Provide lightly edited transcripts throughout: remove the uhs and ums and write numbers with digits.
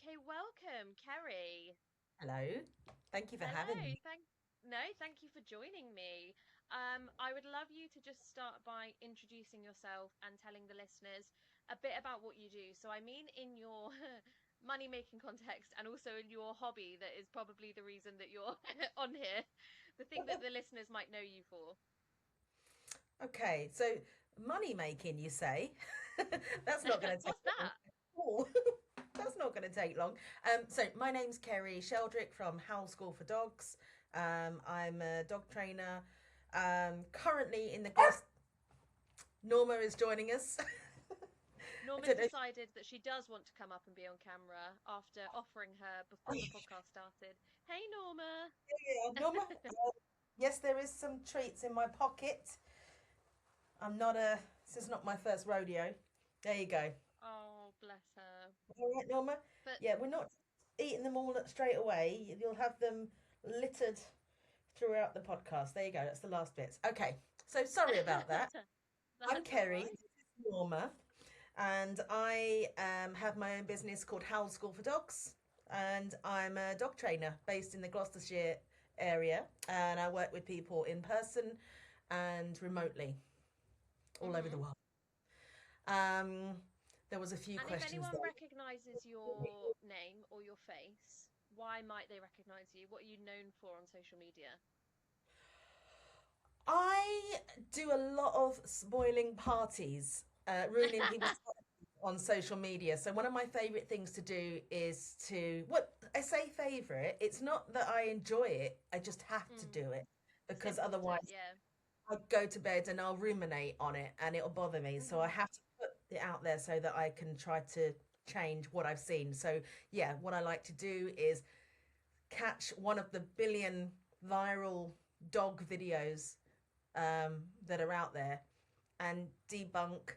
Okay, welcome, Kerry. Hello. Thank you for having Hello, me. thank you for joining me. I would love you to just start by introducing yourself and telling the listeners a bit about what you do. So, I mean, in your money making context and also in your hobby, that is probably the reason that you're on here, the thing that the listeners might know you for. Okay, so money making, you say? That's not going to take What's long. that? Oh, that's not going to take long. So my name's Kerry Sheldrick from Howl School for Dogs. I'm a dog trainer. Currently in the Gloucester. Norma is joining us. I Norma's don't know. decided that she does want to come up and be on camera after offering her before the podcast started. Hey, Norma. Yeah, Norma. Yes, there is some treats in my pocket. This is not my first rodeo. There you go. Oh, bless her. All right, Norma. But Yeah, we're not eating them all straight away. You'll have them littered throughout the podcast. There you go. That's the last bit. Okay. So sorry about that. I'm that's all Kerry. right. This is Norma, and I have my own business called Howl School for Dogs, and I'm a dog trainer based in the Gloucestershire area, and I work with people in person and remotely all over the Hmm. world. Um, there was a few And if questions anyone there. recognizes your name or your face, why might they recognize you? What are you known for on social media? I do a lot of spoiling parties, ruining people's on social media. So one of my favorite things to do is what I say favorite. It's not that I enjoy it. I just have to Mm, do it it's because important, otherwise yeah. I go to bed and I'll ruminate on it and it'll bother me. So I Hmm. have to put it out there so that I can try to change what I've seen. So yeah, what I like to do is catch one of the billion viral dog videos that are out there and debunk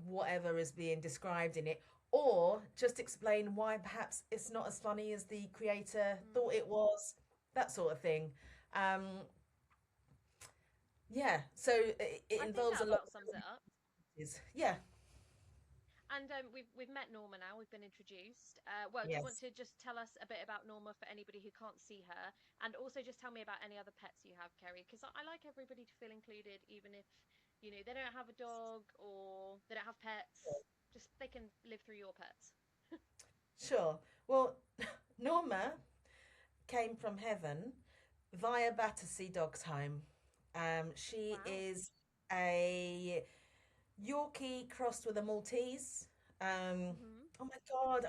whatever is being described in it, or just explain why perhaps it's not as funny as the creator thought Mm. it was, that sort of thing. Um, yeah, so it I think involves that a lot about sums it up. of yeah, And we've met Norma now. We've been introduced. Well, do you want yes. to just tell us a bit about Norma for anybody who can't see her, and also just tell me about any other pets you have, Kerry? Because I like everybody to feel included, even if they don't have a dog or they don't have pets. Just they can live through your pets. Sure. Well, Norma came from heaven via Battersea Dogs Home. She Wow. is a Yorkie crossed with a Maltese. Hmm. Oh my God,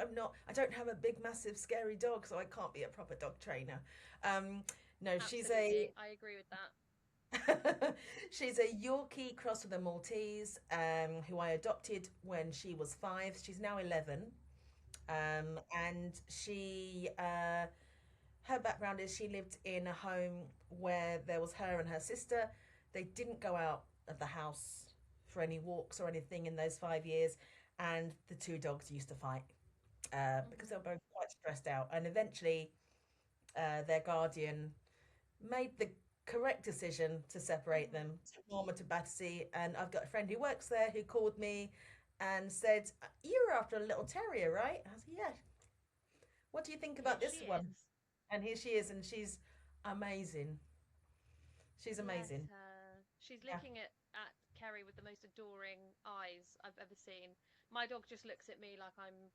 I don't have a big, massive, scary dog, so I can't be a proper dog trainer. Um, no, Absolutely, I agree with that. she's a Yorkie crossed with a Maltese, who I adopted when she was 5. She's now 11. And her background is she lived in a home where there was her and her sister. They didn't go out of the house for any walks or anything in those 5 years, and the two dogs used to fight because they were Hmm. both quite stressed out. And eventually, their guardian made the correct decision to separate Hmm. them, took Norma to Battersea. And I've got a friend who works there who called me and said, "You were after a little terrier, right?" I said, "Yeah. What do you think Here about she this one?" is. And here she is, and she's amazing. She's Bless amazing. her. She's Yeah. looking at Kerry with the most adoring eyes I've ever seen. My dog just looks at me like I'm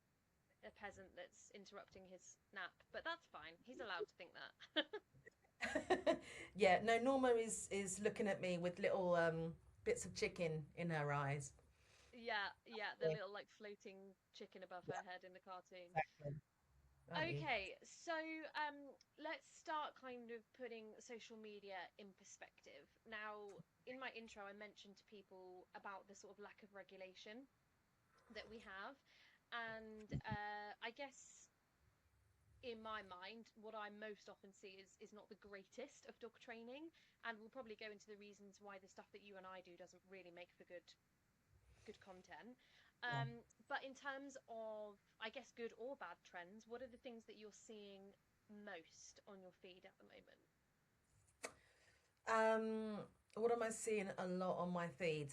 a peasant that's interrupting his nap, but that's fine. He's allowed to think that. Yeah, no, Norma is looking at me with little bits of chicken in her eyes. Yeah, yeah, the Yeah, little like floating chicken above her head in the cartoon. exactly. Aren't you? Okay, so let's start kind of putting social media in perspective. Now, in my intro, I mentioned to people about the sort of lack of regulation that we have. And I guess in my mind, what I most often see is not the greatest of dog training, and we'll probably go into the reasons why the stuff that you and I do doesn't really make for good content. Yeah. But in terms of, I guess, good or bad trends, what are the things that you're seeing most on your feed at the moment? What am I seeing a lot on my feed?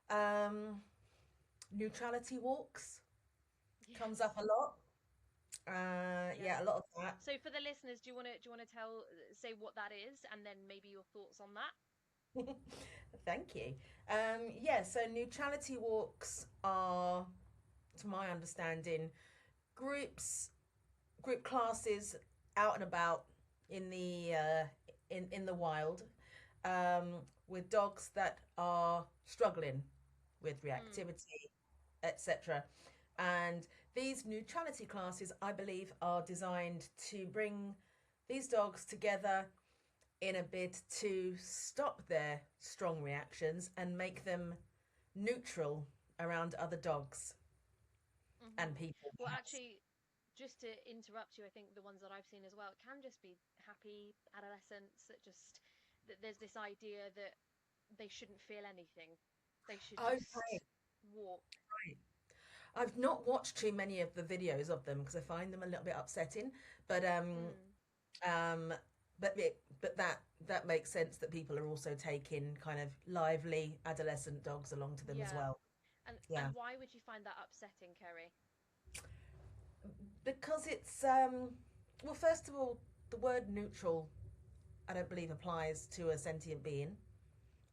Um, Neutrality walks comes up Yes. a lot. Yeah. Yeah, a lot of that. So for the listeners, do you want to say what that is, and then maybe your thoughts on that? Thank you. Yeah, so neutrality walks are, to my understanding, groups, group classes out and about in the wild, with dogs that are struggling with Mm, reactivity, etc. And these neutrality classes, I believe, are designed to bring these dogs together in a bid to stop their strong reactions and make them neutral around other dogs and hmm. people, Well, perhaps. actually, just to interrupt you, I think the ones that I've seen as well can just be happy adolescents that just that there's this idea that they shouldn't feel anything. They should Okay, just walk. right. I've not watched too many of the videos of them because I find them a little bit upsetting. But Mm, um, but that makes sense that people are also taking kind of lively adolescent dogs along to them as yeah. well. And Yeah, why would you find that upsetting, Kerry? because it's well, first of all, the word neutral I don't believe applies to a sentient being.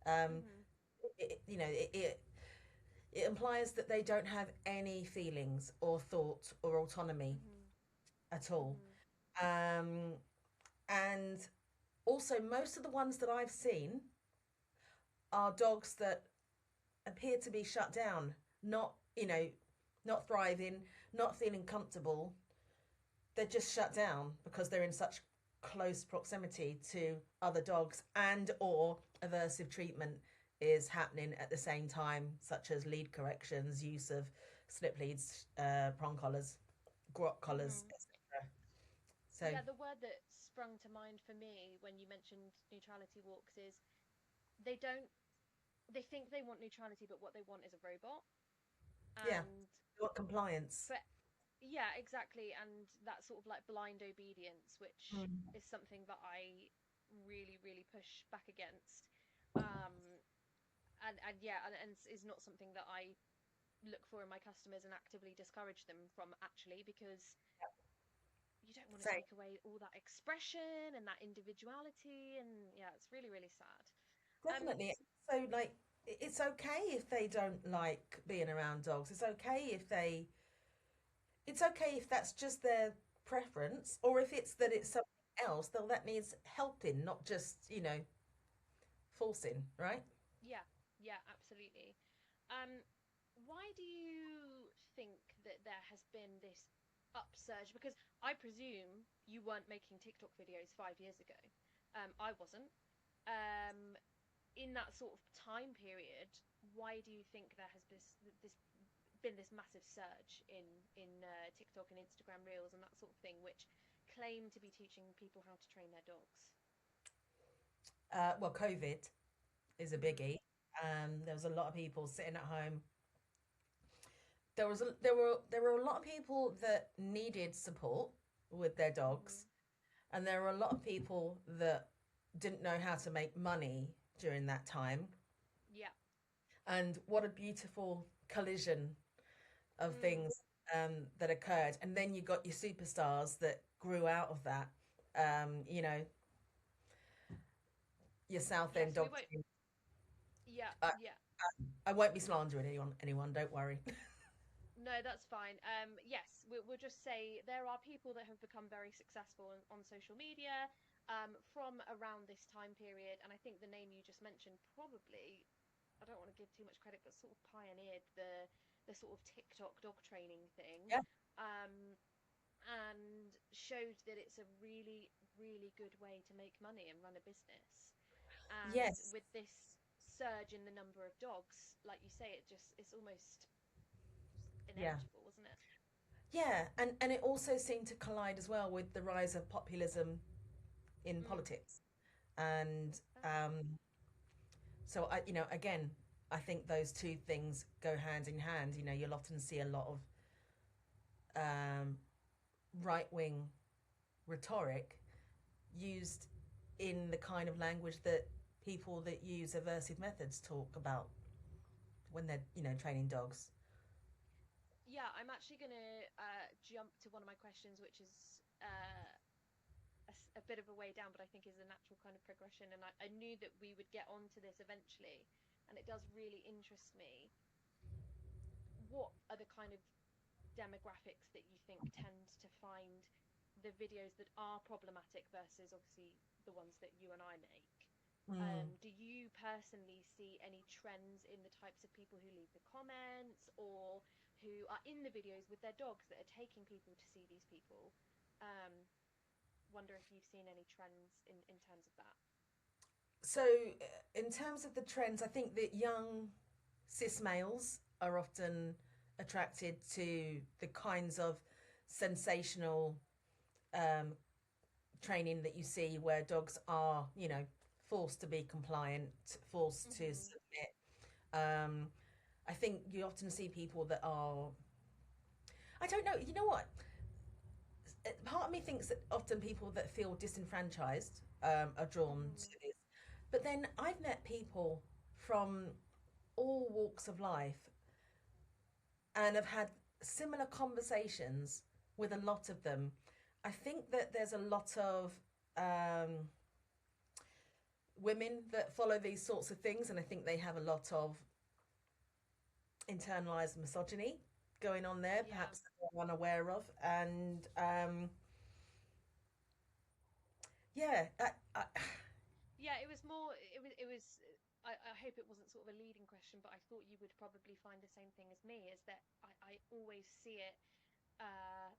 Um, Mhm. it implies that they don't have any feelings or thought or autonomy Mhm. at all. Mhm. Um, and also, most of the ones that I've seen are dogs that appear to be shut down, not, not thriving, not feeling comfortable. They're just shut down because they're in such close proximity to other dogs, and or aversive treatment is happening at the same time, such as lead corrections, use of slip leads, prong collars, grot collars, Mhm. etc. So Yeah, the word that sprung to mind for me when you mentioned neutrality walks is they don't they think they want neutrality, but what they want is a robot. yeah, And you want compliance. for yeah, exactly, and that sort of like blind obedience, which Mm. is something that I really, really push back against. Um, and yeah, and is not something that I look for in my customers and actively discourage them from actually, because you don't want to Same. take away all that expression and that individuality, and yeah, it's really, really sad. Um, Definitely. So, like, it's okay if they don't like being around dogs. It's okay if that's just their preference, or if it's that it's mm, something else that needs helping, not just, forcing, right? yeah, yeah, absolutely. Um, why do you think that there has been this upsurge? Because I presume you weren't making TikTok videos 5 years ago. I wasn't. Um, in that sort of time period, why do you think there has this been this massive surge in TikTok and Instagram Reels and that sort of thing, which claim to be teaching people how to train their dogs? Well, COVID is a Mm-hmm. biggie. There was a lot of people sitting at home. There were a lot of people that needed support with their Mm-hmm. dogs, and there were a lot of people that didn't know how to make money during that time. Yeah. And what a beautiful collision of Mm. things that occurred. And then you got your superstars that grew out of that. You know, your South End Yes, we dog won't. team. Yeah, I, yeah. I won't be slandering anyone, don't worry. No, that's fine. Yes, we'll just say there are people that have become very successful on social media from around this time period, and I think the name you just mentioned probably, I don't want to give too much credit, but sort of pioneered the sort of TikTok dog training thing, Yeah. um, and showed that it's a really, really good way to make money and run a business. And Yes. with this surge in the number of dogs, like you say, it's almost Yeah. inevitable, wasn't it? Yeah. And it also seemed to collide as well with the rise of populism in Mm. politics. And Oh, so again, I think those two things go hand in hand. You'll often see a lot of right wing rhetoric used in the kind of language that people that use aversive methods talk about when they're training dogs. yeah, I'm actually going to jump to one of my questions, which is a bit of a way down, but I think is a natural kind of progression. And I knew that we would get onto this eventually, and it does really interest me. What are the kind of demographics that you think tend to find the videos that are problematic versus obviously the ones that you and I make? Mm. Do you personally see any trends in the types of people who leave the comments or who are in the videos with their dogs that are taking people to see these people? Um, Wonder if you've seen any trends in terms of that. So, in terms of the trends, I think that young cis males are often attracted to the kinds of sensational um, training that you see where dogs are, forced to be compliant, forced to Mm-hmm. submit. Um, I think you often see people that are, I don't know, you know what? Part of me thinks that often people that feel disenfranchised are drawn to Mm-hmm. this. But then I've met people from all walks of life and have had similar conversations with a lot of them. I think that there's a lot of um, women that follow these sorts of things, and I think they have a lot of internalized misogyny going on there, Yeah. perhaps that they're unaware of. And yeah, Yeah, it was more. It was. I hope it wasn't sort of a leading question, but I thought you would probably find the same thing as me. Is that I always see it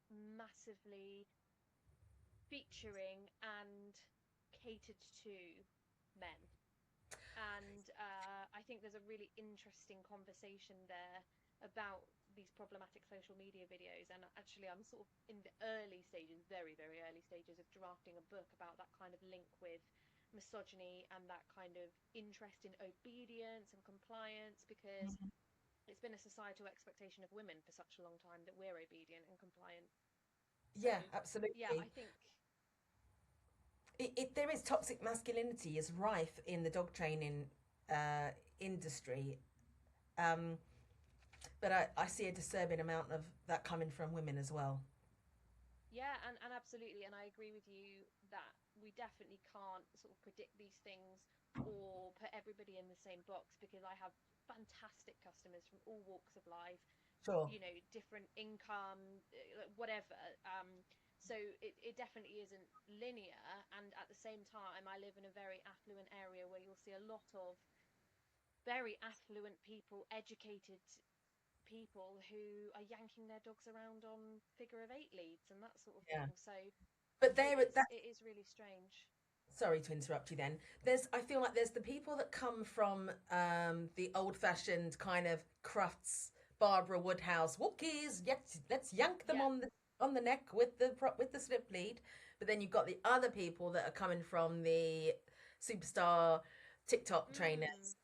massively featuring and catered to men. And I think there's a really interesting conversation there about these problematic social media videos. And actually, I'm sort of in the early stages, very, very early stages, of drafting a book about that kind of link with misogyny and that kind of interest in obedience and compliance, because it's been a societal expectation of women for such a long time that we're obedient and compliant. So, yeah, yeah, absolutely. I think, There is toxic masculinity is rife in the dog training industry, um, but I see a disturbing amount of that coming from women as well. yeah, and absolutely, and I agree with you that we definitely can't sort of predict these things or put everybody in the same box, because I have fantastic customers from all walks of life, Sure. different income, whatever. So it definitely isn't linear, and at the same time, I live in a very affluent area where you'll see a lot of very affluent people, educated people who are yanking their dogs around on figure-of-8 leads and that sort of Yeah. thing. So But there, that it is really strange. sorry to interrupt you then. I feel like there's the people that come from the old fashioned kind of Crufts, Barbara Woodhouse, Wookiees, let's yank them Yeah. on the neck with the slip lead. But then you've got the other people that are coming from the superstar TikTok Mm. trainers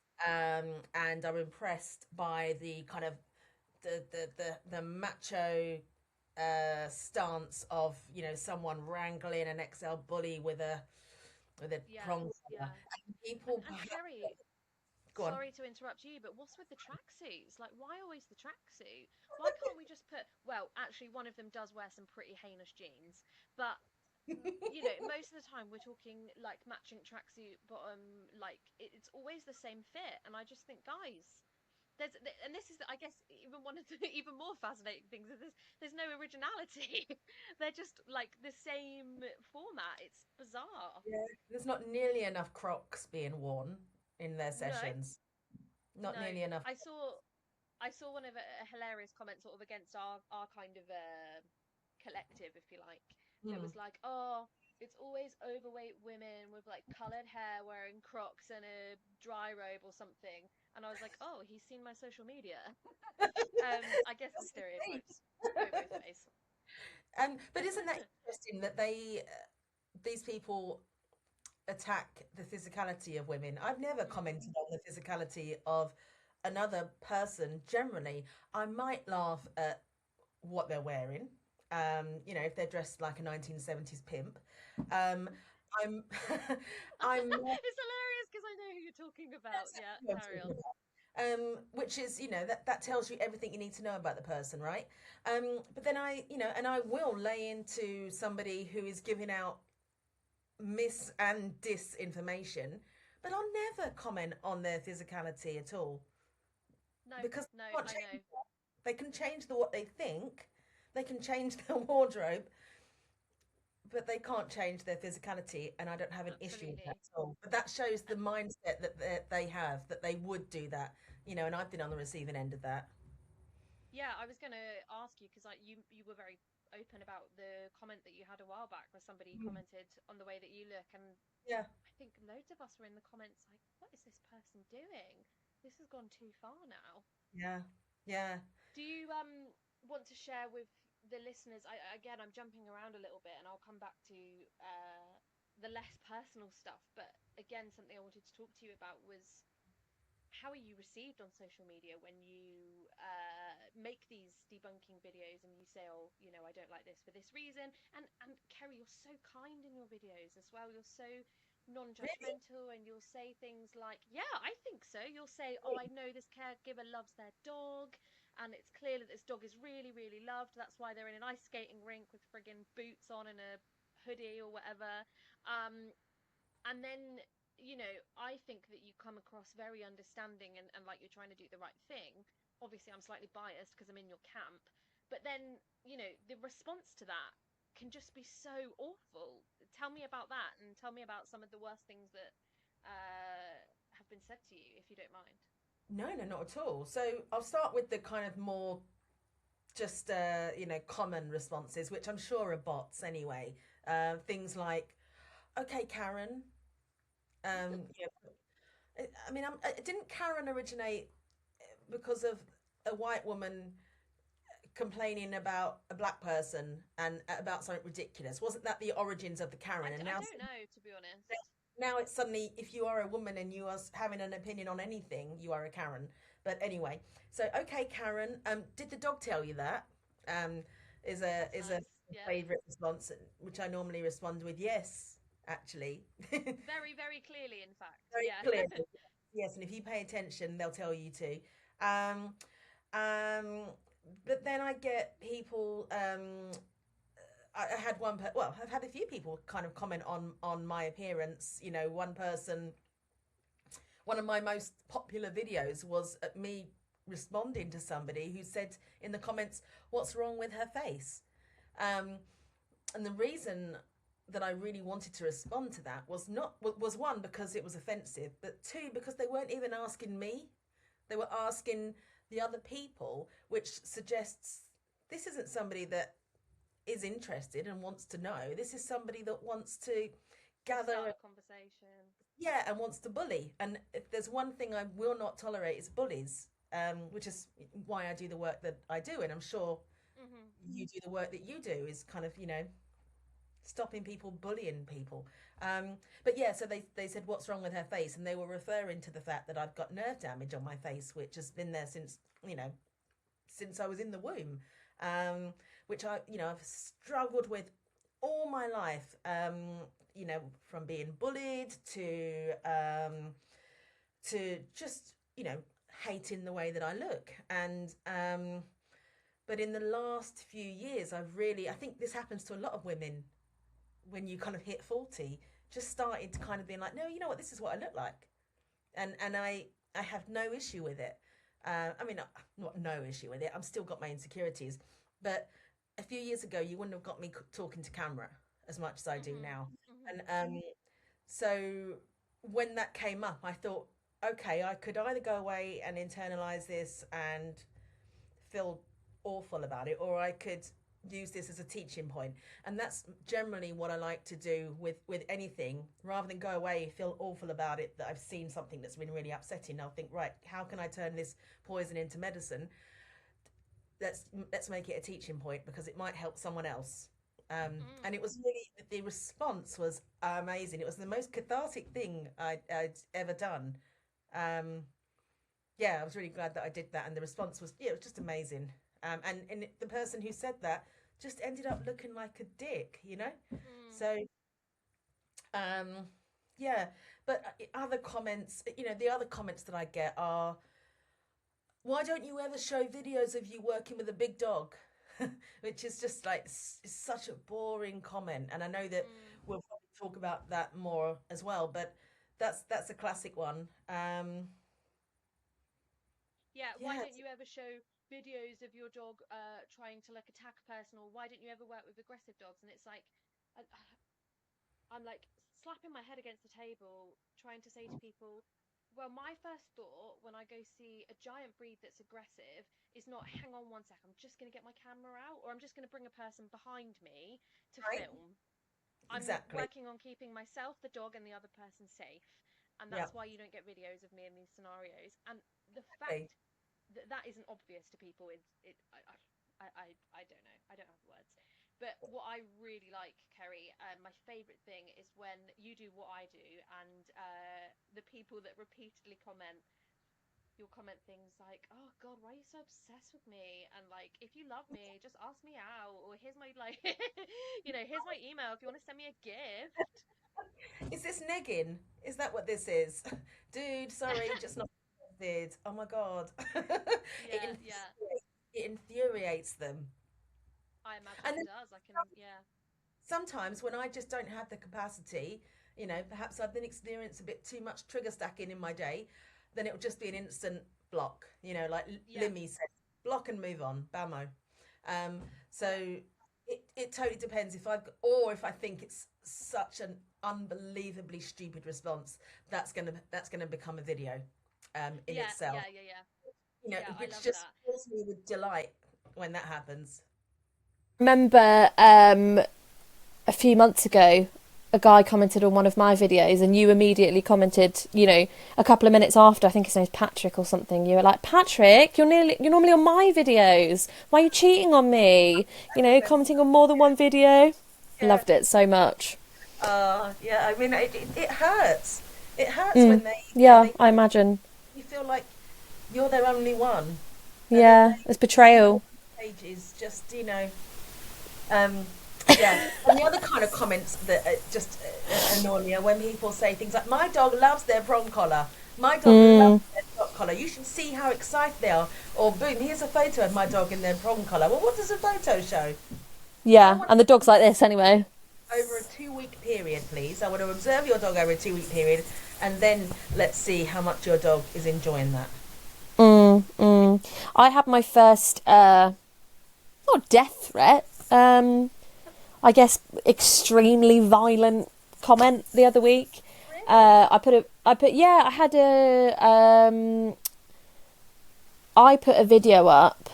and are impressed by the kind of the macho stance of someone wrangling an XL bully with a Yeah. prong collar. Yeah. And people And perhaps Kerry, go on. sorry to interrupt you, but what's with the tracksuits? Like, why always the tracksuit? Why can't we just put? Well, actually, one of them does wear some pretty heinous jeans, but most of the time we're talking like matching tracksuit bottom. Like, it's always the same fit, and I just think, guys, and this is, I guess, even one of the even more fascinating things is there's no originality. They're just like the same format. It's bizarre. Yeah. There's not nearly enough Crocs being worn in their No, sessions. Not no. nearly enough. I saw one of a hilarious comment sort of against our kind of collective, if you like, that Hmm. was like, oh, it's always overweight women with like coloured hair wearing Crocs and a dry robe or something. And I was like, oh, he's seen my social media. I guess the stereotypes go both ways. But isn't that interesting that these people attack the physicality of women? I've never Mm. commented on the physicality of another person generally. I might laugh at what they're wearing. If they're dressed like a 1970s pimp. Um, I'm, I'm, It's hilarious because I know who you're talking about. Yeah, carry on. which is, that tells you everything you need to know about the person, right? But then and I will lay into somebody who is giving out mis and disinformation, but I'll never comment on their physicality at all No, because no, they can't I know. change that. They can change what they think, they can change their wardrobe, but they can't change their physicality, and I don't have an issue with that Absolutely. at all. But that shows the And mindset that they have, that they would do that, and I've been on the receiving end of that. yeah, I was going to ask you because like you were very open about the comment that you had a while back where somebody Mm. commented on the way that you look, and Yeah, I think loads of us were in the comments like, what is this person doing? This has gone too far now. yeah, yeah. Do you want to share with the listeners? Again, I'm jumping around a little bit, and I'll come back to the less personal stuff. But again, something I wanted to talk to you about was how are you received on social media when you make these debunking videos and you say, oh, I don't like this for this reason. And Kerry, you're so kind in your videos as well. You're so Really? non-judgmental, and you'll say things like, yeah, I think so. You'll say, oh, I know this caregiver loves their dog, and it's clear that this dog is really, really loved. That's why they're in an ice skating rink with friggin' boots on and a hoodie or whatever. And then, I think that you come across very understanding, and like you're trying to do the right thing. Obviously, I'm slightly biased because I'm in your camp. But then, the response to that can just be so awful. Tell me about that, and tell me about some of the worst things that have been said to you, if you don't mind. No, no, not at all. So I'll start with the kind of more just common responses, which I'm sure are bots anyway. Things like, "Okay, Karen." Yeah, I mean, didn't Karen originate because of a white woman complaining about a black person and about something ridiculous? Wasn't that the origins of the Karen? And I now, don't know, to be honest. now it's suddenly, if you are a woman and you are having an opinion on anything, you are a Karen. But anyway, so okay, Karen, did the dog tell you that? Um, That's is a nice. Yeah. favorite response, which I normally respond with yes, actually. Very, very clearly, in fact. Very Yeah. clearly. Yes, and if you pay attention, they'll tell you to. Um, um, but then I get people. I had well, I've had a few people kind of comment on my appearance. One person, one of my most popular videos was at me responding to somebody who said in the comments, "What's wrong with her face?" Um, and the reason that I really wanted to respond to that was one, because it was offensive, but two, because they weren't even asking me. They were asking the other people, which suggests this isn't somebody that is interested and wants to know. This is somebody that wants to To start gather, a conversation. yeah, and wants to bully. And if there's one thing I will not tolerate, is bullies, which is why I do the work that I do. And I'm sure Hmm. you do the work that you do, is kind of, stopping people bullying people. But yeah, so they said, "What's wrong with her face?" And they were referring to the fact that I've got nerve damage on my face, which has been there since I was in the womb, which I've struggled with all my life. From being bullied to just hating the way that I look. And but in the last few years, I think this happens to a lot of women when you kind of hit 40, just started to kind of being like, no, you know what, this is what I look like. And I have no issue with it. I mean, not no issue with it. I've still got my insecurities. But a few years ago, you wouldn't have got me talking to camera as much as I do Hmm. now. Hmm. And so when that came up, I thought, okay, I could either go away and internalize this and feel awful about it, or I could use this as a teaching point. And that's generally what I like to do with anything. Rather than go away, feel awful about it, that I've seen something that's been really upsetting, I'll think, right, how can I turn this poison into medicine? Let's make it a teaching point, because it might help someone else. And Mm. it was really, the response was amazing. It was the most cathartic thing I'd ever done. um, yeah, I was really glad that I did that, and the response was, yeah, it was just amazing. And the person who said that just ended up looking like a dick. Mm. So um, yeah, but other comments, the other comments that I get are, why don't you ever show videos of you working with a big dog? Which is just like it's such a boring comment, and I know that Mm. we'll probably talk about that more as well, but that's a classic one. Yeah, why Yeah, don't you ever show videos of your dog trying to like attack a person, or why don't you ever work with aggressive dogs? And it's like, I, I'm like slapping my head against the table, trying to say to people, well, my first thought when I go see a giant breed that's aggressive is not, hang on one sec, I'm just going to get my camera out, or I'm just going to bring a person behind me to right. film. I'm Exactly. working on keeping myself, the dog, and the other person safe. And Yeah. that's why you don't get videos of me in these scenarios. And the Okay. fact that that isn't obvious to people, I don't know. I don't have words. But what I really like, Kerry, my favourite thing is when you do what I do, and the people that repeatedly comment, you'll comment things like, "Oh God, why are you so obsessed with me?" And like, "If you love me, just ask me out." Or here's my like, here's my email if you want to send me a gift. Is this negging? Is that what this is? Dude, sorry, just not interested. Oh my God. It Yeah, yeah. it infuriates them. I imagine And it then does. I can, yeah. sometimes when I just don't have the capacity, perhaps I've been experiencing a bit too much trigger stacking in my day, then it'll just be an instant block, like Yeah, Limmy said, block and move on, bammo. Um, yeah. so it totally depends or if I think it's such an unbelievably stupid response, that's gonna become a video in Yeah, itself. yeah, yeah, yeah. Yeah, I Which love just that. fills me with delight when that happens. Remember a few months ago, a guy commented on one of my videos, and you immediately commented, a couple of minutes after, I think his name's Patrick or something. You were like, Patrick, you're normally on my videos. Why are you cheating on me? Commenting on more than one video. Yeah. Loved it so much. Yeah. I mean, it hurts. It hurts when Mm. Yeah, I imagine. you feel like you're their only one, and then Yeah, they it's see your betrayal. pages just, um, yeah. And the other kind of comments that just annoy me are when people say things like, "My dog loves their prong collar. My dog loves Mm. their dog collar. You should see how excited they are." Or, "Boom, here's a photo of my dog in their prong collar." Well, what does a photo show? I Yeah, want and the dog's like this anyway. over a 2 week period, please. I want to observe your dog over a 2 week period, and then let's see how much your dog is enjoying that. I had my first, not death threat, I guess extremely violent comment the other week. Really? Yeah, I put a video up,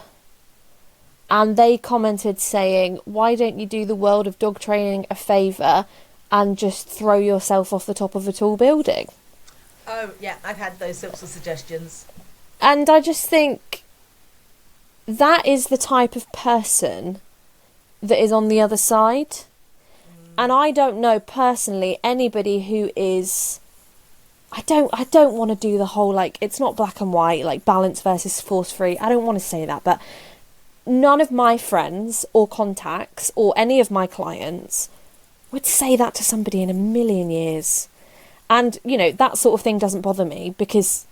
and they commented saying, "Why don't you do the world of dog training a favour and just throw yourself off the top of a tall building?" Oh, yeah, I've had those sorts of suggestions. And I just think that is the type of person that is on the other side. And I don't know personally anybody who is. I don't want to do the whole, like, it's not black and white, like balance versus force free. I don't want to say that, but none of my friends or contacts or any of my clients would say that to somebody in a million years. And, that sort of thing doesn't bother me because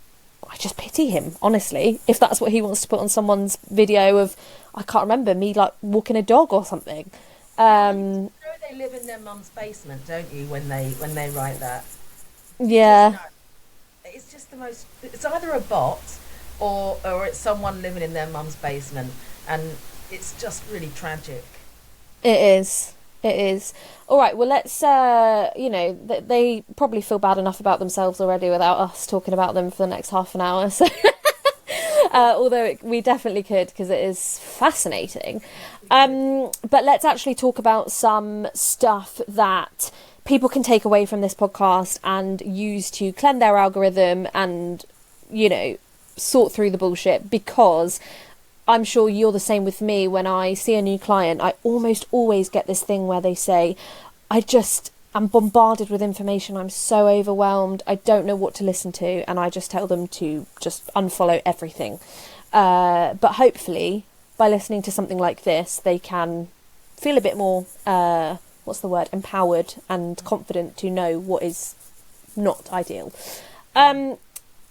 I just pity him, honestly. If that's what he wants to put on someone's video of, I can't remember, me like walking a dog or something. Yeah, well, you know they live in their mum's basement, don't you? When they write that, you just Yeah, know. It's just the most. It's either a bot, or it's someone living in their mum's basement, and it's just really tragic. it is. It is. All right, well, let's, they probably feel bad enough about themselves already without us talking about them for the next half an hour. So, although we definitely could because it is fascinating. We could. But let's actually talk about some stuff that people can take away from this podcast and use to cleanse their algorithm and, sort through the bullshit, because I'm sure you're the same with me. When I see a new client, I almost always get this thing where they say, I just am bombarded with information. I'm so overwhelmed. I don't know what to listen to. And I just tell them to just unfollow everything. But hopefully, by listening to something like this, they can feel a bit more, empowered and confident to know what is not ideal.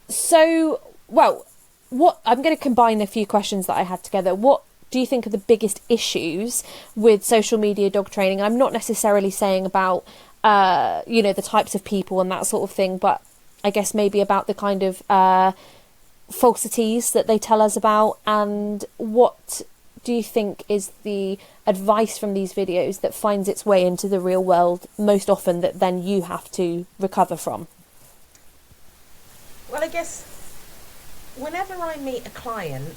So, well, what I'm going to combine a few questions that I had together. What do you think are the biggest issues with social media dog training? I'm not necessarily saying about, the types of people and that sort of thing, but I guess maybe about the kind of falsities that they tell us about, and what do you think is the advice from these videos that finds its way into the real world most often that then you have to recover from? Well, I guess whenever I meet a client,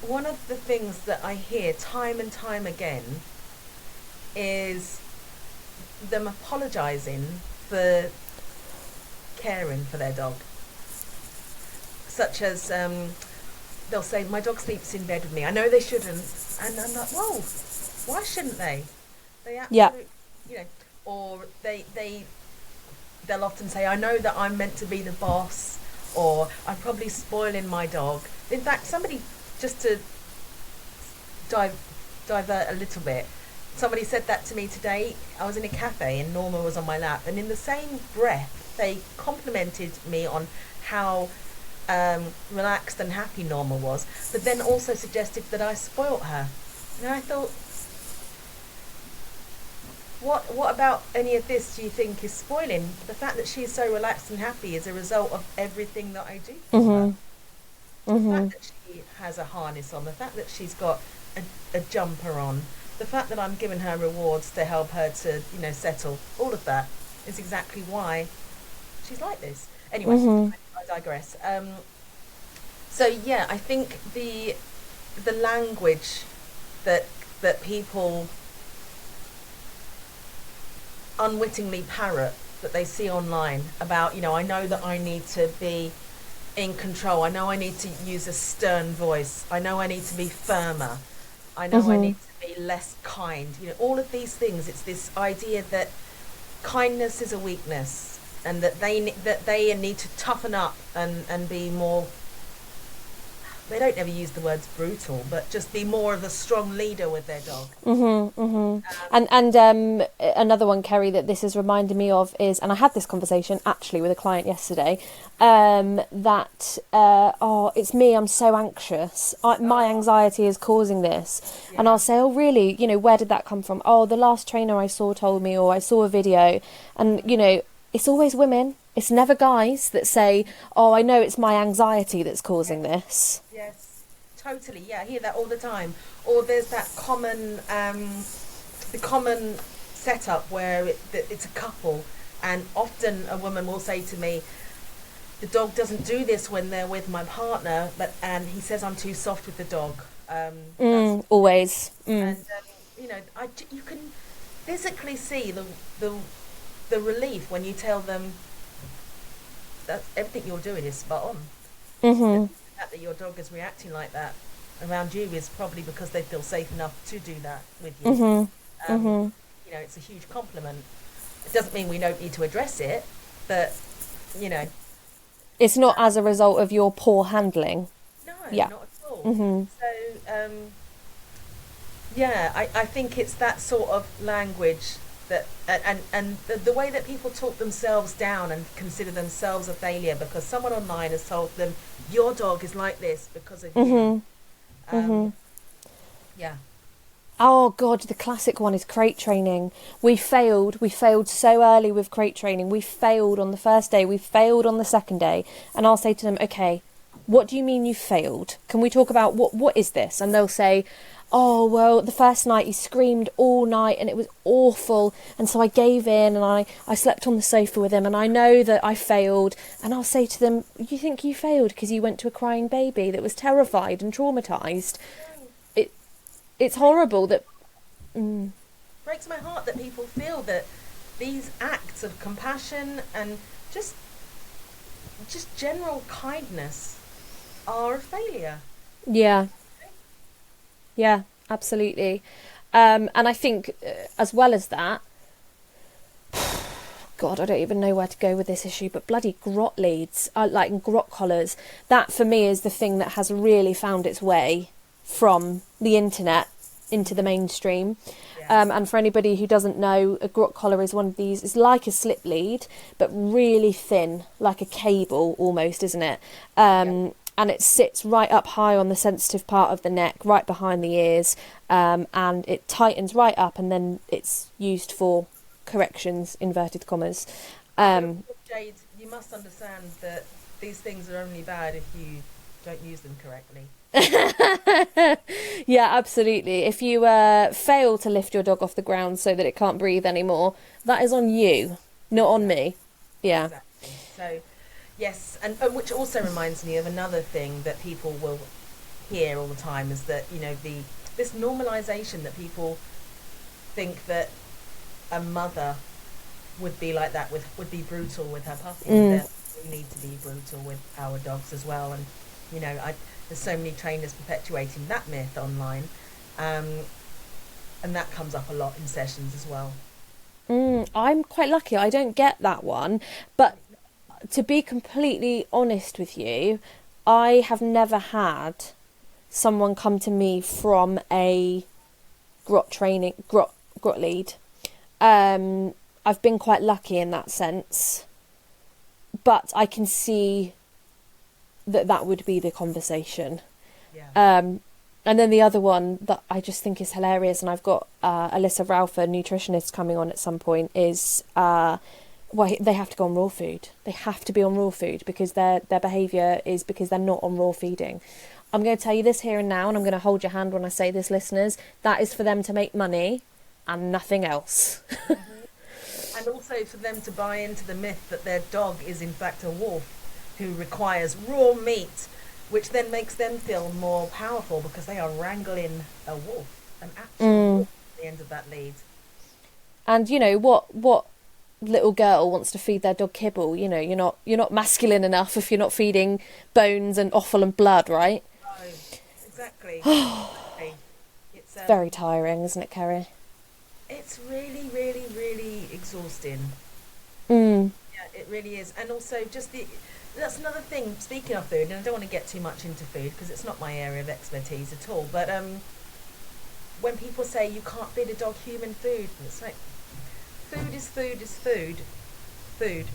one of the things that I hear time and time again is them apologising for caring for their dog. Such as they'll say, my dog sleeps in bed with me. I know they shouldn't. And I'm like, whoa, why shouldn't they? They absolutely, or they'll often say, I know that I'm meant to be the boss, or I'm probably spoiling my dog. In fact, somebody, just to divert a little bit, somebody said that to me today. I was in a cafe and Norma was on my lap, and in the same breath they complimented me on how relaxed and happy Norma was, but then also suggested that I spoilt her. And I thought, what about any of this do you think is spoiling? The fact that she's so relaxed and happy is a result of everything that I do for her. The fact that she has a harness on, the fact that she's got a jumper on, the fact that I'm giving her rewards to help her to, settle, all of that is exactly why she's like this. Anyway, I digress. So yeah, I think the language that people unwittingly parrot, that they see online about, I know that I need to be in control, I know I need to use a stern voice, I know I need to be firmer, I know I need to be less kind, all of these things. It's this idea that kindness is a weakness, and that they need to toughen up and be more, they don't ever use the words brutal, but just be more of a strong leader with their dog. And another one, Kerry, that this has reminded me of is, and I had this conversation actually with a client yesterday, that it's me, I'm so anxious, my anxiety is causing this. And I'll say, oh really, where did that come from? Oh, the last trainer I saw told me, or I saw a video. And it's always women, it's never guys that say, oh, I know it's my anxiety that's causing this. Yes, totally. Yeah, I hear that all the time. Or there's that common, the common setup where it's a couple, and often a woman will say to me, the dog doesn't do this when they're with my partner, and he says I'm too soft with the dog. Always. And you can physically see the relief when you tell them that everything you're doing is spot on. The fact that your dog is reacting like that around you is probably because they feel safe enough to do that with you. It's a huge compliment. It doesn't mean we don't need to address it, but it's not as a result of your poor handling. No, not at all. So I think it's that sort of language that and the way that people talk themselves down and consider themselves a failure because someone online has told them your dog is like this because of you. Oh God, the classic one is crate training. We failed so early with crate training. We failed on the first day, we failed on the second day. And I'll say to them, okay, what do you mean you failed? Can we talk about what is this? And they'll say, oh, well, the first night he screamed all night and it was awful. And so I gave in and I slept on the sofa with him and I know that I failed. And I'll say to them, you think you failed because you went to a crying baby that was terrified and traumatised? It's horrible that... Breaks my heart that people feel that these acts of compassion and just general kindness are a failure. Yeah, absolutely. And I think as well as that, God, I don't even know where to go with this issue, but bloody grot leads, like grot collars, that for me is the thing that has really found its way from the internet into the mainstream. And for anybody who doesn't know, a grot collar is one of these, it's like a slip lead, but really thin, like a cable almost, isn't it? and it sits right up high on the sensitive part of the neck, right behind the ears, and it tightens right up, and then it's used for corrections, inverted commas. Jade, you must understand that these things are only bad if you don't use them correctly. Yeah, absolutely. If you fail to lift your dog off the ground so that it can't breathe anymore, that is on you, not on me. Yeah. Exactly. So, yes, and which also reminds me of another thing that people will hear all the time is that, you know, this normalization that people think that a mother would be like that, would be brutal with her puppy. That we need to be brutal with our dogs as well. And, you know, there's so many trainers perpetuating that myth online, and that comes up a lot in sessions as well. I'm quite lucky. I don't get that one. But to be completely honest with you, I have never had someone come to me from a grot lead. I've been quite lucky in that sense. But I can see that would be the conversation. Yeah. And then the other one that I just think is hilarious, and I've got Alyssa Ralph, a nutritionist, coming on at some point, is they have to go on raw food. They have to be on raw food because their behaviour is because they're not on raw feeding. I'm going to tell you this here and now, and I'm going to hold your hand when I say this, listeners. That is for them to make money and nothing else. And also for them to buy into the myth that their dog is in fact a wolf who requires raw meat, which then makes them feel more powerful because they are wrangling a wolf, an actual wolf at the end of that lead. And you know what little girl wants to feed their dog kibble? You know, you're not masculine enough if you're not feeding bones and offal and blood, right? No, exactly. It's very tiring, isn't it, Kerry? It's really, really, really exhausting. Yeah, it really is. And also that's another thing, speaking of food, and I don't want to get too much into food because it's not my area of expertise at all, but when people say you can't feed a dog human food, it's like, food is food is food. Food.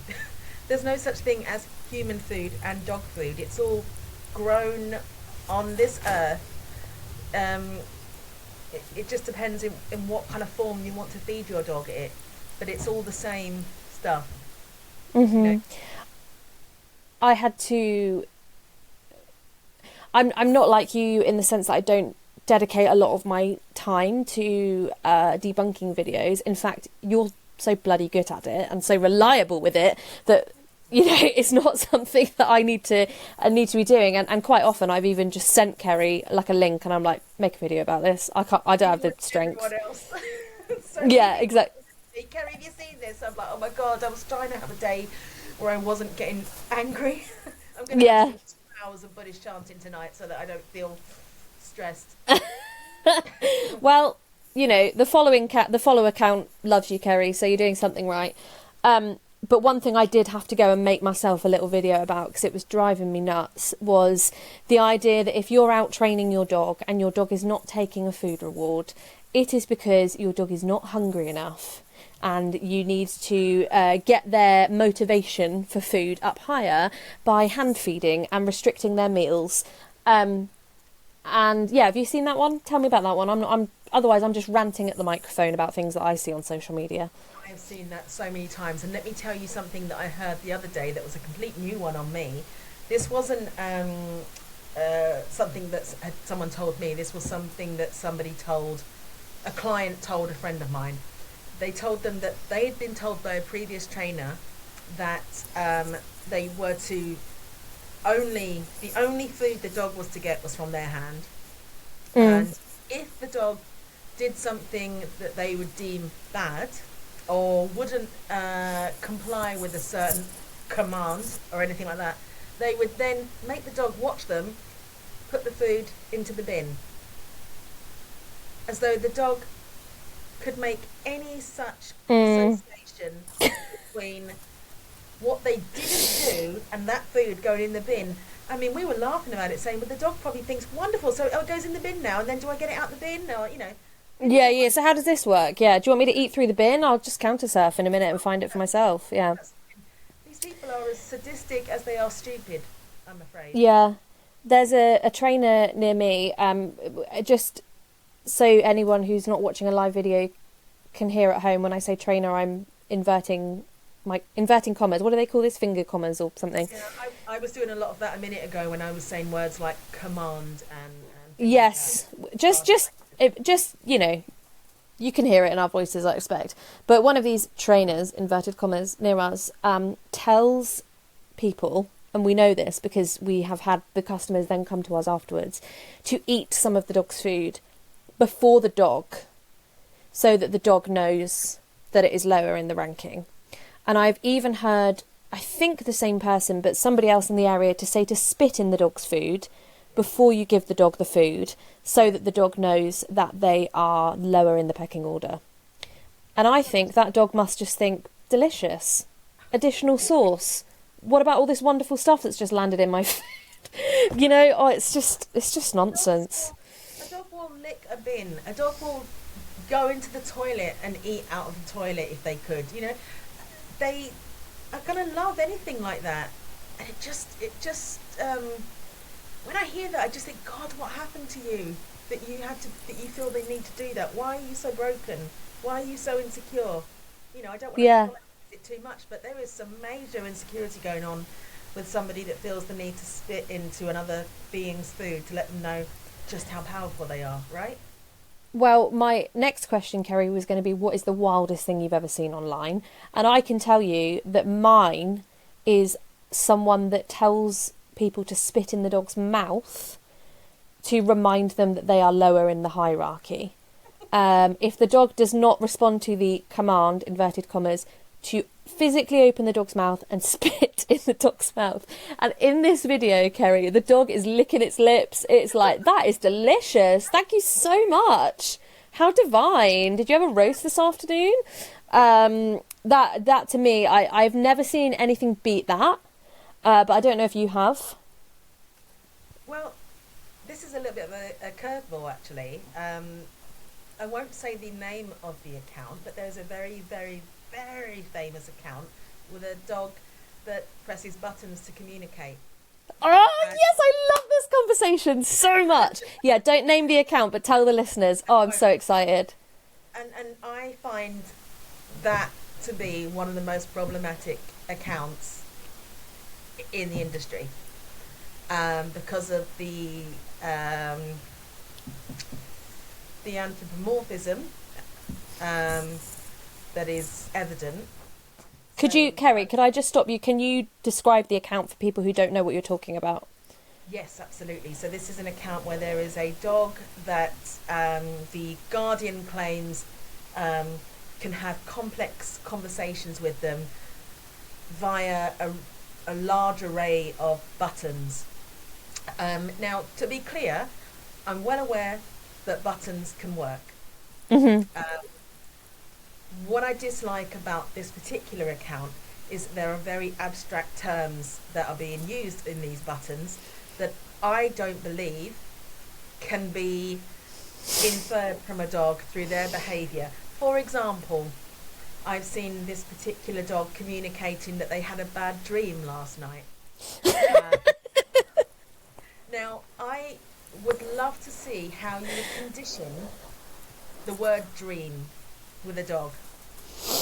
There's no such thing as human food and dog food. It's all grown on this earth. It just depends in what kind of form you want to feed your dog it, but it's all the same stuff. You know? I had to. I'm not like you in the sense that I don't dedicate a lot of my time to debunking videos. In fact, you're so bloody good at it and so reliable with it that, you know, it's not something that I need to be doing. And quite often I've even just sent Kerry like a link and I'm like, make a video about this. I don't have the strength. Else. Yeah, exactly. Kerry, have you seen this? I'm like, oh my god, I was trying to have a day where I wasn't getting angry. I'm going to have 2 hours of Buddhist chanting tonight so that I don't feel stressed. Well, you know, the follower count loves you, Kerry, so you're doing something right. But one thing I did have to go and make myself a little video about because it was driving me nuts was the idea that if you're out training your dog and your dog is not taking a food reward, it is because your dog is not hungry enough. And you need to get their motivation for food up higher by hand feeding and restricting their meals. And yeah, have you seen that one? Tell me about that one. Otherwise I'm just ranting at the microphone about things that I see on social media. I have seen that so many times, and let me tell you something that I heard the other day that was a complete new one on me. This wasn't something that someone told me. This was something that a client told a friend of mine. They told them that they had been told by a previous trainer that they were to the only food the dog was to get was from their hand. And if the dog did something that they would deem bad or wouldn't comply with a certain command or anything like that, they would then make the dog watch them put the food into the bin, as though the dog could make any such association between what they didn't do and that food going in the bin. I mean, we were laughing about it, saying, but the dog probably thinks, wonderful, so it goes in the bin now, and then do I get it out the bin? Or, you know. Yeah, so how does this work? Yeah, do you want me to eat through the bin? I'll just counter surf in a minute and find it for myself, yeah. These people are as sadistic as they are stupid, I'm afraid. Yeah. There's a trainer near me. Just so anyone who's not watching a live video can hear at home, when I say trainer, I'm inverting commas. What do they call this? Finger commas or something? Yeah, I was doing a lot of that a minute ago when I was saying words like command and yes, like just you know, you can hear it in our voices, I expect. But one of these trainers, inverted commas, near us, tells people, and we know this because we have had the customers then come to us afterwards, to eat some of the dog's food before the dog, so that the dog knows that it is lower in the ranking. And I've even heard, I think the same person, but somebody else in the area, to say to spit in the dog's food before you give the dog the food, so that the dog knows that they are lower in the pecking order. And I think that dog must just think, delicious, additional sauce. What about all this wonderful stuff that's just landed in my food? You know, it's just nonsense. A dog will lick a bin. A dog will go into the toilet and eat out of the toilet if they could. You know, they are gonna love anything like that. And it just when I hear that, I just think, God, what happened to you that you feel they need to do that? Why are you so broken? Why are you so insecure? You know, I don't want to it too much, but there is some major insecurity going on with somebody that feels the need to spit into another being's food to let them know just how powerful they are, right? Well, my next question, Kerry, was going to be, what is the wildest thing you've ever seen online? And I can tell you that mine is someone that tells people to spit in the dog's mouth to remind them that they are lower in the hierarchy. If the dog does not respond to the command, inverted commas, to physically open the dog's mouth and spit in the dog's mouth. And in this video, Kerry, the dog is licking its lips. It's like, that is delicious. Thank you so much. How divine. Did you have a roast this afternoon? That to me, I've never seen anything beat that. But I don't know if you have. Well, this is a little bit of a curveball, actually. I won't say the name of the account, but there's a very, very, very famous account with a dog that presses buttons to communicate. Oh, yes, I love this conversation so much. Yeah, don't name the account, but tell the listeners. Oh, I'm so excited. And I find that to be one of the most problematic accounts in the industry, because of the anthropomorphism that is evident. Kerry, could I just stop you? Can you describe the account for people who don't know what you're talking about? Yes, absolutely. So this is an account where there is a dog that the Guardian claims can have complex conversations with them via a large array of buttons. Now, to be clear, I'm well aware that buttons can work. Mm-hmm. What I dislike about this particular account is there are very abstract terms that are being used in these buttons that I don't believe can be inferred from a dog through their behaviour. For example, I've seen this particular dog communicating that they had a bad dream last night. Now, I would love to see how you would condition the word dream with a dog,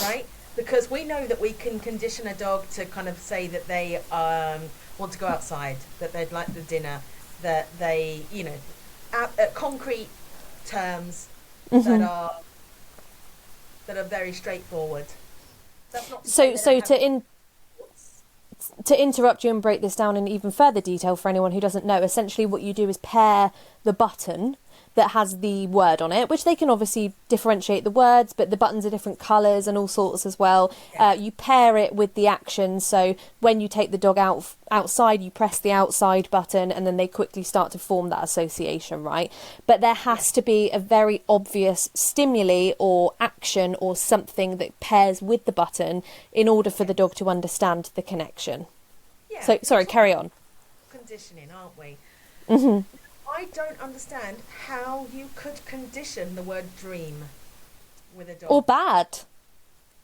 right? Because we know that we can condition a dog to kind of say that they want to go outside, that they'd like the dinner, that they, you know, concrete terms Mm-hmm. that are very straightforward. That's not to interrupt you and break this down in even further detail for anyone who doesn't know, essentially what you do is pair the button that has the word on it, which they can obviously differentiate the words, but the buttons are different colours and all sorts as well. Yeah. You pair it with the action, so when you take the dog outside, you press the outside button and then they quickly start to form that association, right? But there has to be a very obvious stimuli or action or something that pairs with the button in order for the dog to understand the connection. Yeah. So, sorry, carry on. Conditioning, aren't we? Mm-hmm. I don't understand how you could condition the word dream with a dog. Or bad.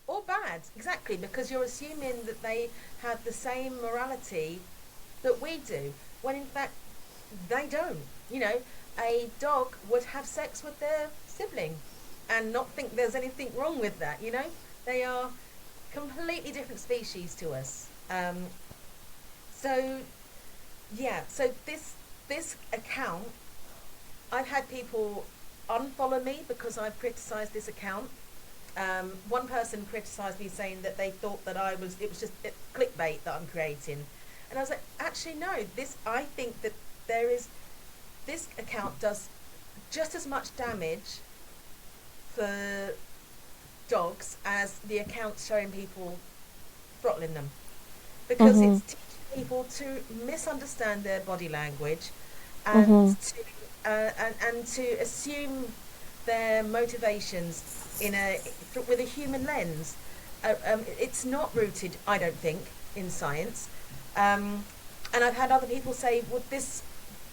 Or bad, exactly, because you're assuming that they have the same morality that we do, when in fact they don't. You know, a dog would have sex with their sibling and not think there's anything wrong with that. You know, they are completely different species to us. So yeah, so this account, I've had people unfollow me because I've criticised this account. One person criticised me saying that they thought that it was just clickbait that I'm creating, and I was like, actually no. I think that this account does just as much damage for dogs as the accounts showing people throttling them, because it's teaching people to misunderstand their body language and to assume their motivations with a human lens. It's not rooted, I don't think, in science. And I've had other people say, well, this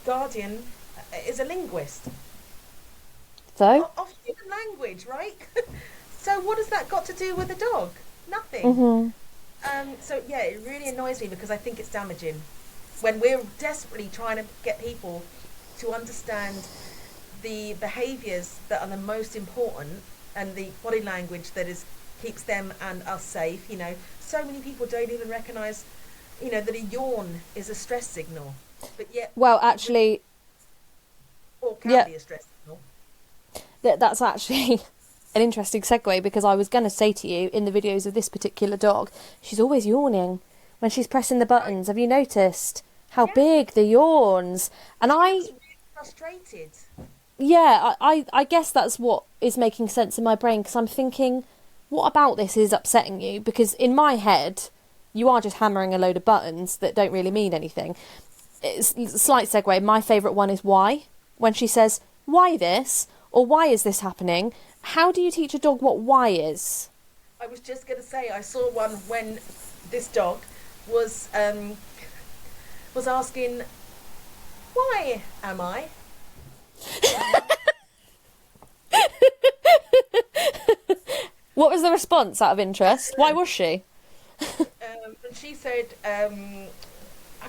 guardian is a linguist. So? Of human language, right? So what has that got to do with a dog? Nothing. So yeah, it really annoys me because I think it's damaging when we're desperately trying to get people to understand the behaviours that are the most important and the body language that keeps them and us safe. You know, so many people don't even recognise, you know, that a yawn is a stress signal, but yet, well, actually, or can be a stress signal. That's actually an interesting segue, because I was going to say to you, in the videos of this particular dog, she's always yawning when she's pressing the buttons. Have you noticed how big the yawns? And I was really frustrated. Yeah, I guess that's what is making sense in my brain, because I'm thinking, what about this is upsetting you? Because in my head, you are just hammering a load of buttons that don't really mean anything. It's a slight segue. My favourite one is why. When she says, why this? Or why is this happening? How do you teach a dog what why is? I was just going to say, I saw one when this dog was asking, why am I? What was the response, out of interest? Why was she? And she said, I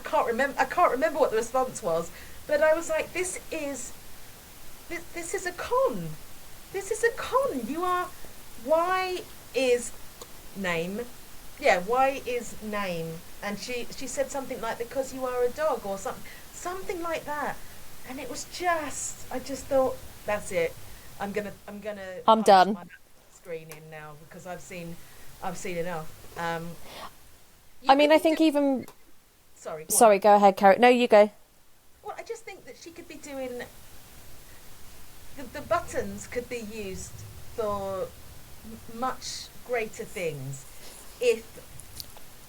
can't remember what the response was, but I was like, this is a con. This is a con. You are. Why is name? Yeah, why is name? And she said something like, because you are a dog, or something like that. And it was just, I just thought, that's it. I'm gonna. I'm done. My screen in now because I've seen enough. I mean, I think even. Sorry, go ahead, Kerry. No, you go. Well, I just think that she could be doing. The buttons could be used for much greater things if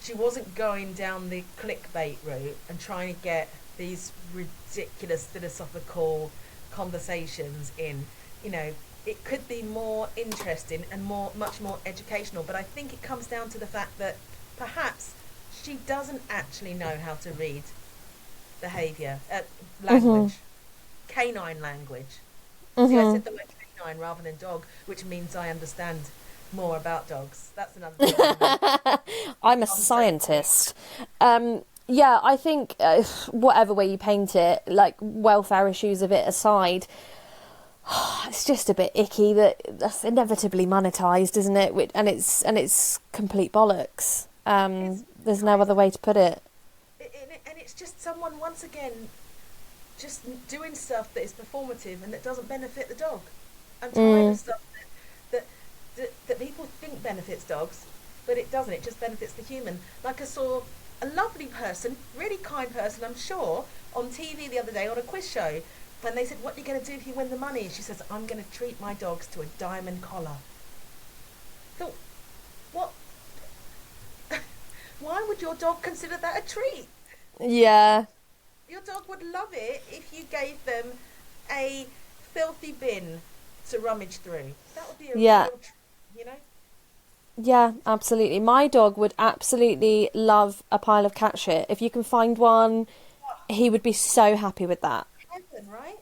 she wasn't going down the clickbait route and trying to get these ridiculous philosophical conversations in. You know, it could be more interesting and much more educational, but I think it comes down to the fact that perhaps she doesn't actually know how to read behaviour, language, canine language. See, I said the word canine rather than dog, which means I understand more about dogs. That's another thing. I'm a scientist. Yeah, I think whatever way you paint it, like welfare issues of it aside, it's just a bit icky that's inevitably monetised, isn't it? And it's complete bollocks. There's no other way to put it. And it's just someone, once again, just doing stuff that is performative and that doesn't benefit the dog. I'm tired of stuff that people think benefits dogs, but it doesn't. It just benefits the human. Like, I saw a lovely person, really kind person, I'm sure, on TV the other day on a quiz show, and they said, what are you going to do if you win the money? She says, I'm going to treat my dogs to a diamond collar. So, what? Why would your dog consider that a treat? Yeah. Your dog would love it if you gave them a filthy bin to rummage through. That would be a real treat, you know? Yeah, absolutely. My dog would absolutely love a pile of cat shit. If you can find one, he would be so happy with that. Heaven, right?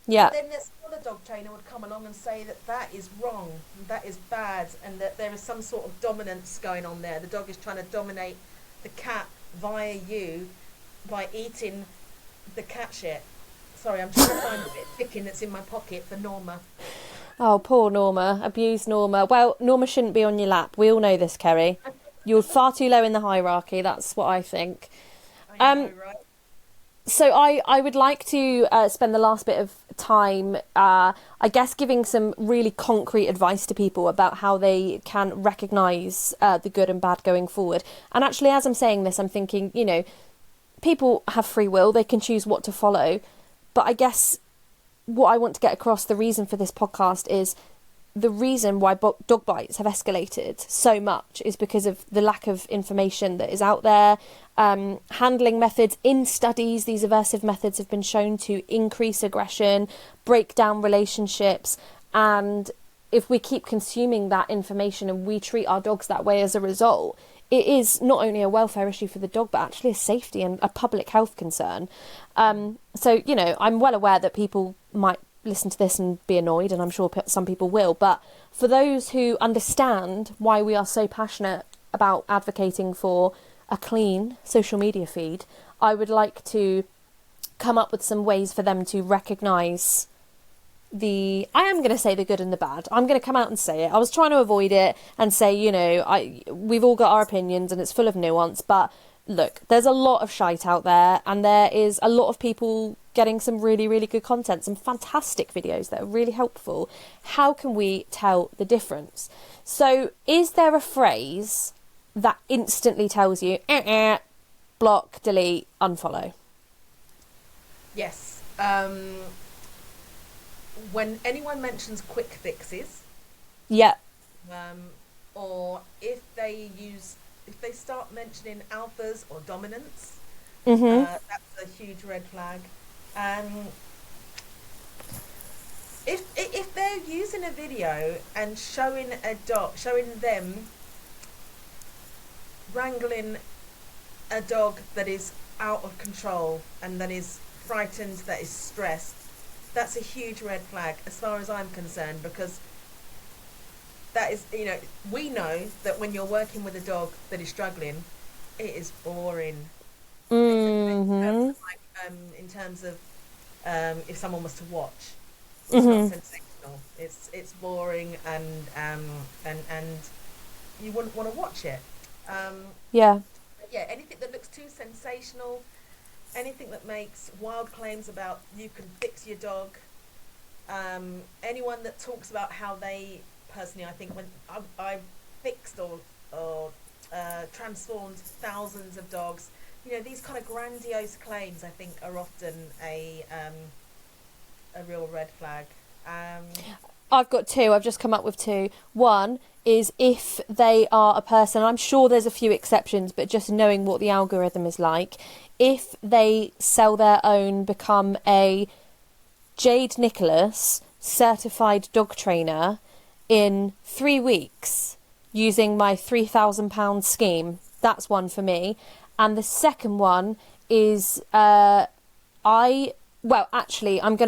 Yeah. Then this other dog trainer would come along and say that is wrong, and that is bad, and that there is some sort of dominance going on there. The dog is trying to dominate the cat via you by eating the cat shit. Sorry, I'm trying to find a bit of chicken that's in my pocket for Norma. Oh, poor Norma. Abused Norma. Well, Norma shouldn't be on your lap. We all know this, Kerry. You're far too low in the hierarchy. That's what I think. I know, right? So I would like to spend the last bit of time, I guess, giving some really concrete advice to people about how they can recognise the good and bad going forward. And actually, as I'm saying this, I'm thinking, you know, people have free will. They can choose what to follow. But I guess what I want to get across, the reason for this podcast, is the reason why dog bites have escalated so much is because of the lack of information that is out there. Handling methods in studies, these aversive methods have been shown to increase aggression, break down relationships, and if we keep consuming that information and we treat our dogs that way as a result, it is not only a welfare issue for the dog, but actually a safety and a public health concern. So, you know, I'm well aware that people might listen to this and be annoyed, and I'm sure some people will, but for those who understand why we are so passionate about advocating for a clean social media feed, I would like to come up with some ways for them to recognise I am going to say the good and the bad. I'm going to come out and say it. I was trying to avoid it and say, you know, we've all got our opinions and it's full of nuance, but look, there's a lot of shite out there, and there is a lot of people getting some really, really good content, some fantastic videos that are really helpful. How can we tell the difference? So is there a phrase that instantly tells you, block, delete, unfollow? Yes. When anyone mentions quick fixes, Yeah. or if they start mentioning alphas or dominance, that's a huge red flag. If they're using a video and showing them wrangling a dog that is out of control and that is frightened, that is stressed, that's a huge red flag as far as I'm concerned, because that is, you know, we know that when you're working with a dog that is struggling, it is boring. In terms of if someone was to watch, it's not sensational. It's boring, and you wouldn't want to watch it. Yeah. Anything that looks too sensational, anything that makes wild claims about you can fix your dog, anyone that talks about how they, personally, I think when I've fixed or transformed thousands of dogs, you know, these kind of grandiose claims, I think, are often a real red flag. I've got two. I've just come up with two. One is if they are a person, I'm sure there's a few exceptions, but just knowing what the algorithm is like, if they sell their own, become a Jade Nicholas certified dog trainer in 3 weeks using my £3,000 scheme, that's one for me. And the second one is I'm going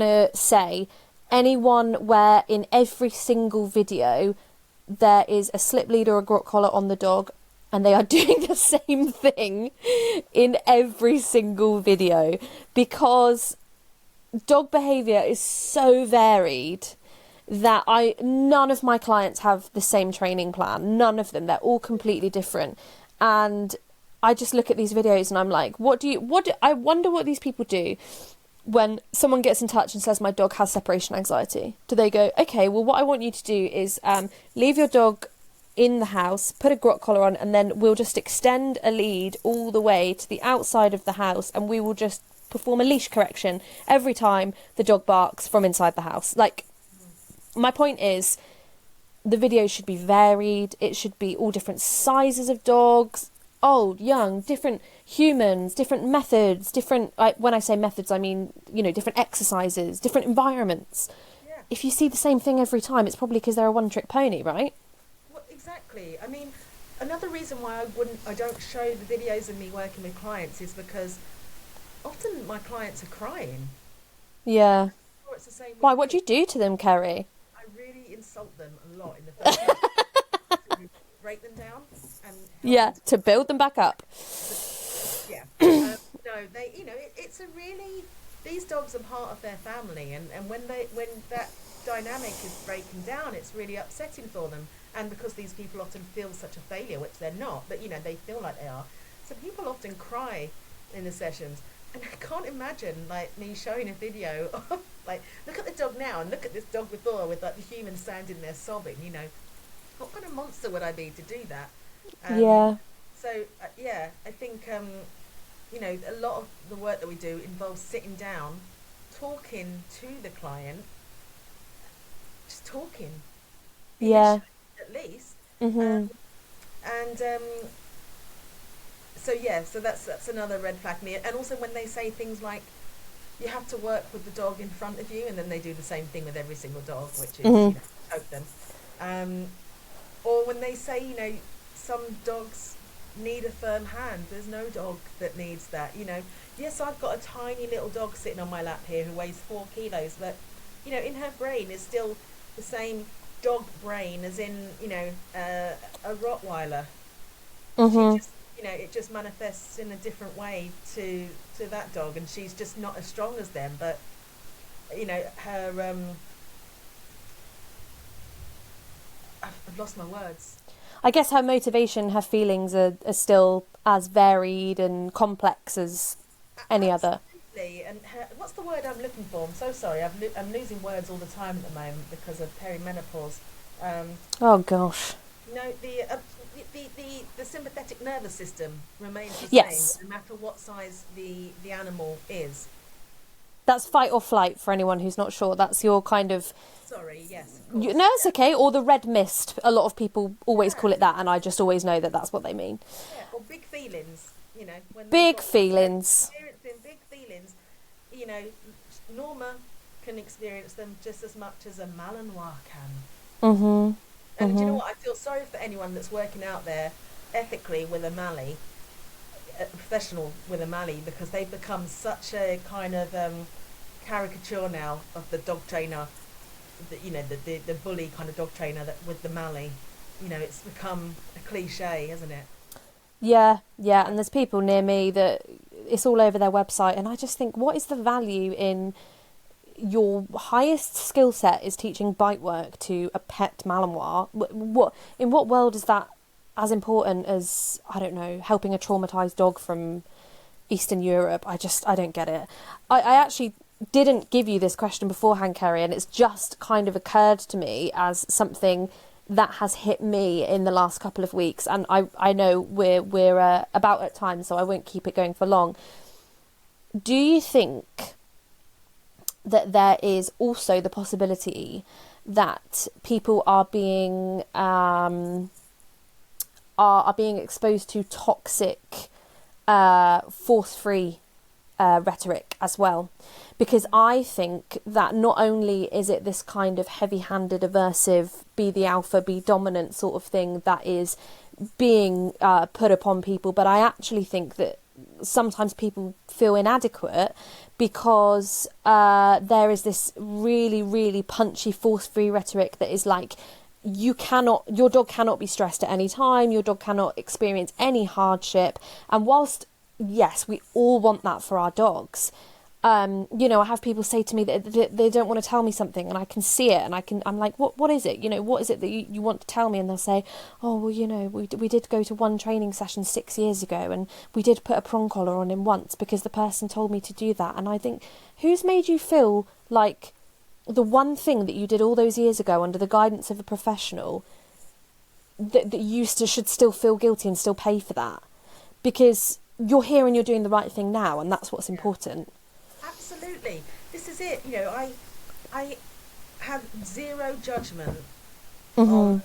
to say anyone where in every single video there is a slip lead or a grot collar on the dog and they are doing the same thing in every single video, because dog behaviour is so varied that none of my clients have the same training plan. None of them. They're all completely different. And I just look at these videos and I'm like, I wonder what these people do when someone gets in touch and says my dog has separation anxiety. Do they go, okay, well, what I want you to do is leave your dog in the house, put a grot collar on, and then we'll just extend a lead all the way to the outside of the house, and we will just perform a leash correction every time the dog barks from inside the house. Like, my point is, the videos should be varied. It should be all different sizes of dogs, old, young, different humans, different methods, different, when I say methods, I mean, you know, different exercises, different environments. Yeah. If you see the same thing every time, it's probably because they're a one-trick pony, right? Well, exactly. I mean, another reason why I don't show the videos of me working with clients is because often my clients are crying. Yeah. Or it's the same with Why? What do me. you do to them, Kerry? I really insult them a lot in the first place. To break them down and Yeah, to build them back up. yeah. No, they, you know, it's a really these dogs are part of their family, and when that dynamic is breaking down, it's really upsetting for them. And because these people often feel such a failure, which they're not, but they feel like they are. So people often cry in the sessions, and I can't imagine like me showing a video of like, look at the dog now and look at this dog before, with like the human standing there sobbing. What kind of monster would I be to do that? Yeah. So I think a lot of the work that we do involves sitting down, talking to the client, just talking. Yeah. At least. Mhm. So that's another red flag me. And also when they say things like, you have to work with the dog in front of you, and then they do the same thing with every single dog, which is choke them. Or when they say, some dogs need a firm hand. There's no dog that needs that. Yes, I've got a tiny little dog sitting on my lap here who weighs 4 kilos, but in her brain is still the same dog brain as in a Rottweiler. She just it just manifests in a different way to that dog, and she's just not as strong as them. But her I've lost my words. I guess her motivation, her feelings are still as varied and complex as any other. Absolutely. And what's the word I'm looking for? I'm so sorry. I'm losing words all the time at the moment because of perimenopause. Oh gosh. No, the sympathetic nervous system remains the Yes. same no matter what size the animal is. That's fight or flight for anyone who's not sure. That's your kind of... Sorry, yes. Of course. No, it's okay. Or the red mist. A lot of people always call it that, and I just always know that that's what they mean. Yeah, or big feelings, when Big feelings. experiencing big feelings, Norma can experience them just as much as a Malinois can. Mhm. And do you know what? I feel sorry for anyone that's working out there ethically with a Mallee, a professional with a Mallee, because they've become such a kind of caricature now of the dog trainer, the bully kind of dog trainer that with the Mallee. It's become a cliche, hasn't it? Yeah, and there's people near me that it's all over their website, and I just think, what is the value in your highest skill set is teaching bite work to a pet Malinois? In what world is that as important as, I don't know, helping a traumatized dog from Eastern Europe? I don't get it. I actually didn't give you this question beforehand, Kerry, and it's just kind of occurred to me as something that has hit me in the last couple of weeks, and I know we're about at time, so I won't keep it going for long. Do you think that there is also the possibility that people are being exposed to toxic, force-free rhetoric as well? Because I think that not only is it this kind of heavy-handed, aversive, be the alpha, be dominant sort of thing that is being put upon people, but I actually think that sometimes people feel inadequate because there is this really, really punchy, force-free rhetoric that is like, your dog cannot be stressed at any time, your dog cannot experience any hardship. And whilst, yes, we all want that for our dogs, I have people say to me that they don't want to tell me something, and I can see it, and I'm like, what is it? What is it that you want to tell me? And they'll say, oh, well, we did go to one training session 6 years ago, and we did put a prong collar on him once because the person told me to do that. And I think, who's made you feel like the one thing that you did all those years ago under the guidance of a professional, that you should still feel guilty and still pay for that? Because you're here and you're doing the right thing now, and that's what's important. Absolutely. This is it. I have zero judgment on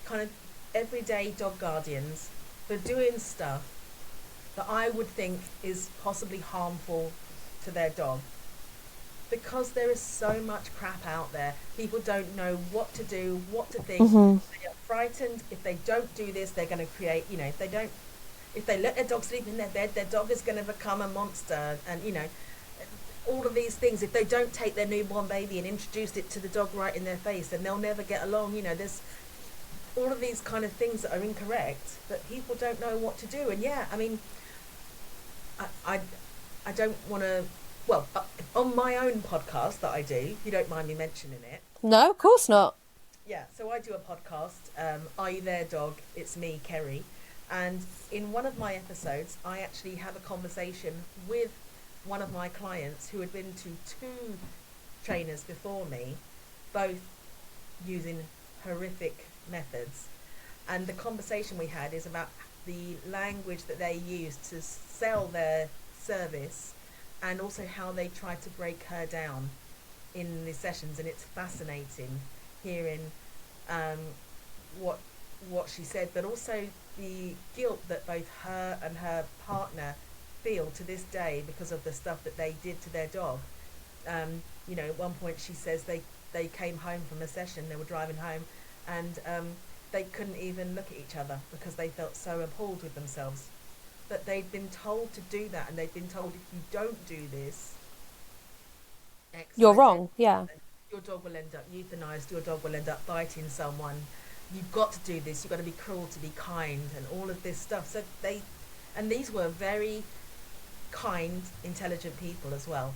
kind of everyday dog guardians for doing stuff that I would think is possibly harmful to their dog. Because there is so much crap out there. People don't know what to do, what to think. They are frightened. If they don't do this, they're going to create, if they let their dog sleep in their bed, their dog is going to become a monster. And, all of these things, if they don't take their newborn baby and introduce it to the dog right in their face, then they'll never get along. There's all of these kind of things that are incorrect, but people don't know what to do. And I don't want to well, on my own podcast that I do, if you don't mind me mentioning it. No, of course not. Yeah, so I do a podcast, Are You There, Dog? It's me, Kerry. And in one of my episodes, I actually have a conversation with one of my clients who had been to 2 trainers before me, both using horrific methods. And the conversation we had is about the language that they use to sell their service, and also how they try to break her down in the sessions. And it's fascinating hearing what she said, but also the guilt that both her and her partner feel to this day because of the stuff that they did to their dog. You know, at one point she says they came home from a session, they were driving home, and they couldn't even look at each other because they felt so appalled with themselves. But they'd been told to do that, and they'd been told, if you don't do this, X, You're Y, wrong, Z, yeah. your dog will end up euthanized, your dog will end up biting someone, you've got to do this, you've got to be cruel to be kind, and all of this stuff. So these were very kind, intelligent people as well.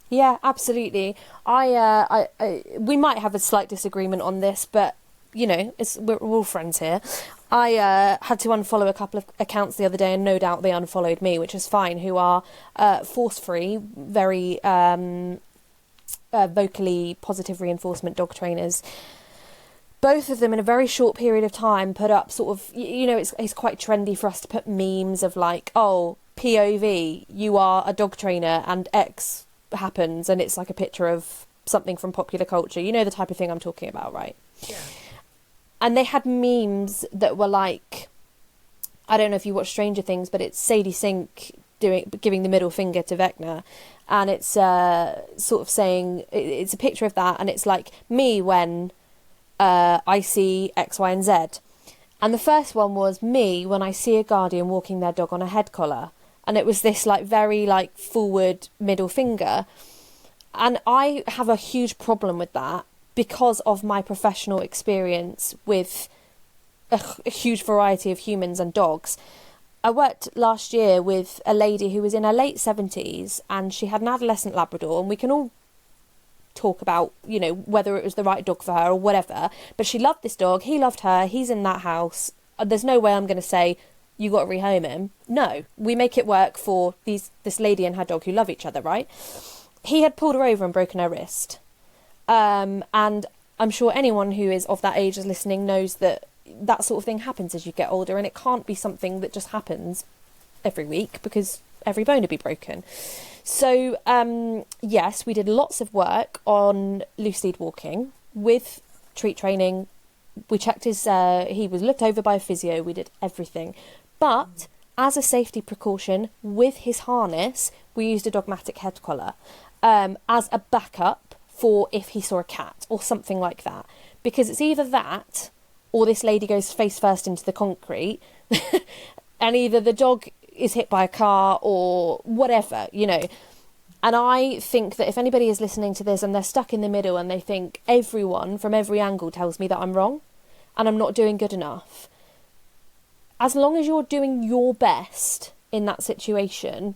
Yeah, absolutely. I we might have a slight disagreement on this, but you know, we're all friends here. I had to unfollow a couple of accounts the other day, and no doubt they unfollowed me, which is fine, who are force-free, very vocally positive reinforcement dog trainers. Both of them in a very short period of time put up sort of, you know, it's quite trendy for us to put memes of like, oh, POV, you are a dog trainer and X happens, and it's like a picture of something from popular culture. You know the type of thing I'm talking about, right? Yeah. And they had memes that were like, I don't know if you watch Stranger Things, but it's Sadie Sink giving the middle finger to Vecna, and it's sort of saying, it's a picture of that, and it's like me when I see X, Y, and Z. And the first one was me when I see a guardian walking their dog on a head collar, and it was this like very like forward middle finger. And I have a huge problem with that because of my professional experience with a huge variety of humans and dogs. I worked last year with a lady who was in her late 70s, and she had an adolescent Labrador, and we can all talk about, you know, whether it was the right dog for her or whatever, but she loved this dog, he loved her, he's in that house. There's no way I'm going to say, you got to rehome him. No, we make it work for this lady and her dog who love each other, right? He had pulled her over and broken her wrist. And I'm sure anyone who is of that age is listening knows that that sort of thing happens as you get older, and it can't be something that just happens every week because every bone would be broken. So, yes, we did lots of work on loose lead walking with treat training. We checked he was looked over by a physio, we did everything. But as a safety precaution, with his harness, we used a dogmatic head collar as a backup for if he saw a cat or something like that. Because it's either that or this lady goes face first into the concrete and either the dog is hit by a car or whatever, you know. And I think that if anybody is listening to this and they're stuck in the middle and they think everyone from every angle tells me that I'm wrong and I'm not doing good enough, as long as you're doing your best in that situation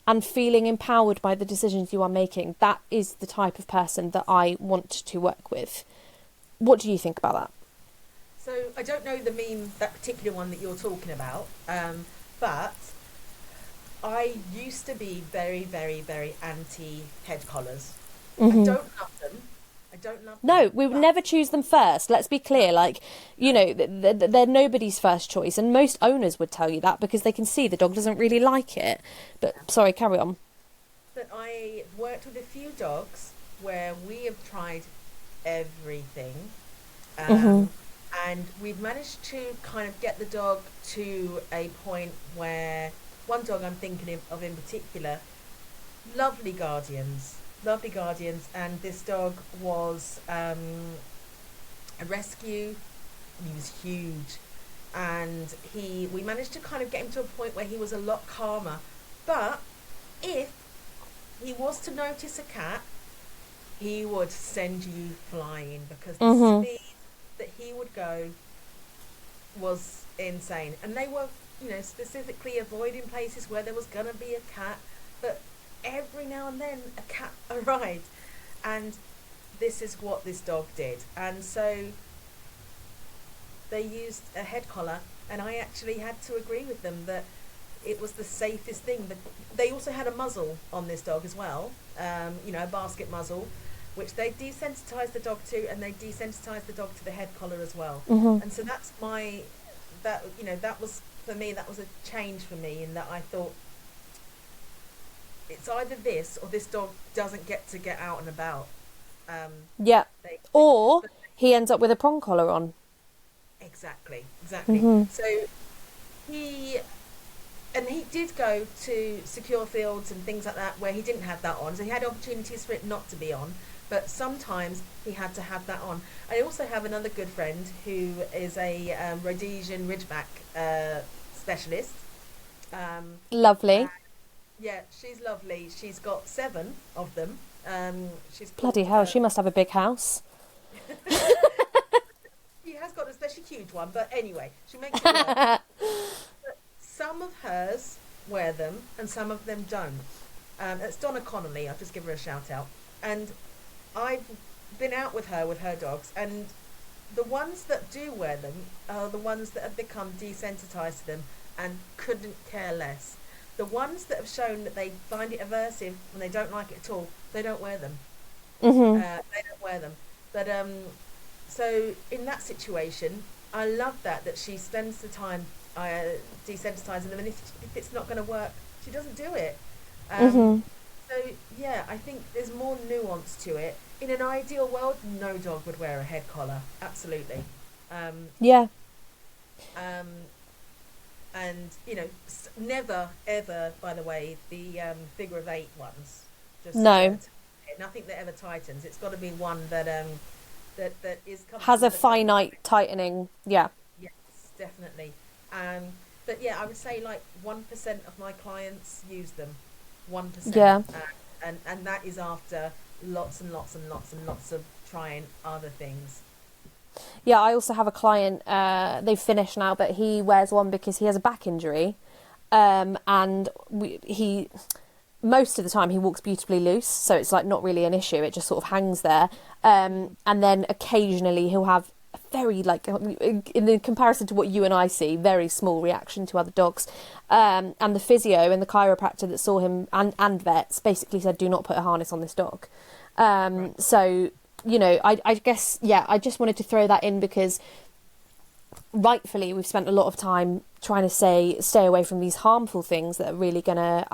and feeling empowered by the decisions you are making, that is the type of person that I want to work with. What do you think about that? So I don't know the meme, that particular one that you're talking about, but I used to be very, very, very anti head collars. Mm-hmm. I don't love them. No, we would never choose them first. Let's be clear. Like, you know, they're nobody's first choice, and most owners would tell you that because they can see the dog doesn't really like it. But sorry, carry on. But I worked with a few dogs where we have tried everything, and we've managed to kind of get the dog to a point where one dog I'm thinking of in particular, lovely guardians, and this dog was a rescue. He was huge, and we managed to kind of get him to a point where he was a lot calmer. But if he was to notice a cat, he would send you flying because the speed that he would go was insane. And they were, you know, specifically avoiding places where there was gonna be a cat. But every now and then a cat arrived, and this is what this dog did. And so they used a head collar, and I actually had to agree with them that it was the safest thing. But they also had a muzzle on this dog as well, a basket muzzle, which they desensitized the dog to, and they desensitized the dog to the head collar as well. And so that was, for me, that was a change for me, in that I thought, it's either this or this dog doesn't get to get out and about. Or he ends up with a prong collar on. Exactly. So he did go to secure fields and things like that where he didn't have that on. So he had opportunities for it not to be on, but sometimes he had to have that on. I also have another good friend who is a Rhodesian Ridgeback specialist. Lovely. Yeah, she's lovely. She's got 7 of them. She's Bloody hell, she must have a big house. She has got a especially huge one, but anyway, she makes it work. But some of hers wear them and some of them don't. It's Donna Connolly, I'll just give her a shout out. And I've been out with her dogs, and the ones that do wear them are the ones that have become desensitized to them and couldn't care less. The ones that have shown that they find it aversive and they don't like it at all, they don't wear them. They don't wear them. But so in that situation, I love that she spends the time desensitizing them, and if it's not going to work, she doesn't do it. So yeah, I think there's more nuance to it. In an ideal world, no dog would wear a head collar. Absolutely. And never ever, by the way, the figure of 8 ones. Just no. Nothing that ever tightens. It's got to be one that that is has a finite tightening. Yeah. Yes, definitely. But yeah, I would say like 1% of my clients use them. 1%. Yeah. And that is after lots and lots and lots and lots of trying other things. Yeah, I also have a client, they've finished now, but he wears one because he has a back injury. And he most of the time he walks beautifully loose, so it's like not really an issue, it just sort of hangs there. And then occasionally he'll have a very, like, in the comparison to what you and I see, very small reaction to other dogs. And the physio and the chiropractor that saw him, and vets, basically said, do not put a harness on this dog. So, I guess, I just wanted to throw that in because rightfully we've spent a lot of time trying to stay away from these harmful things that are really going to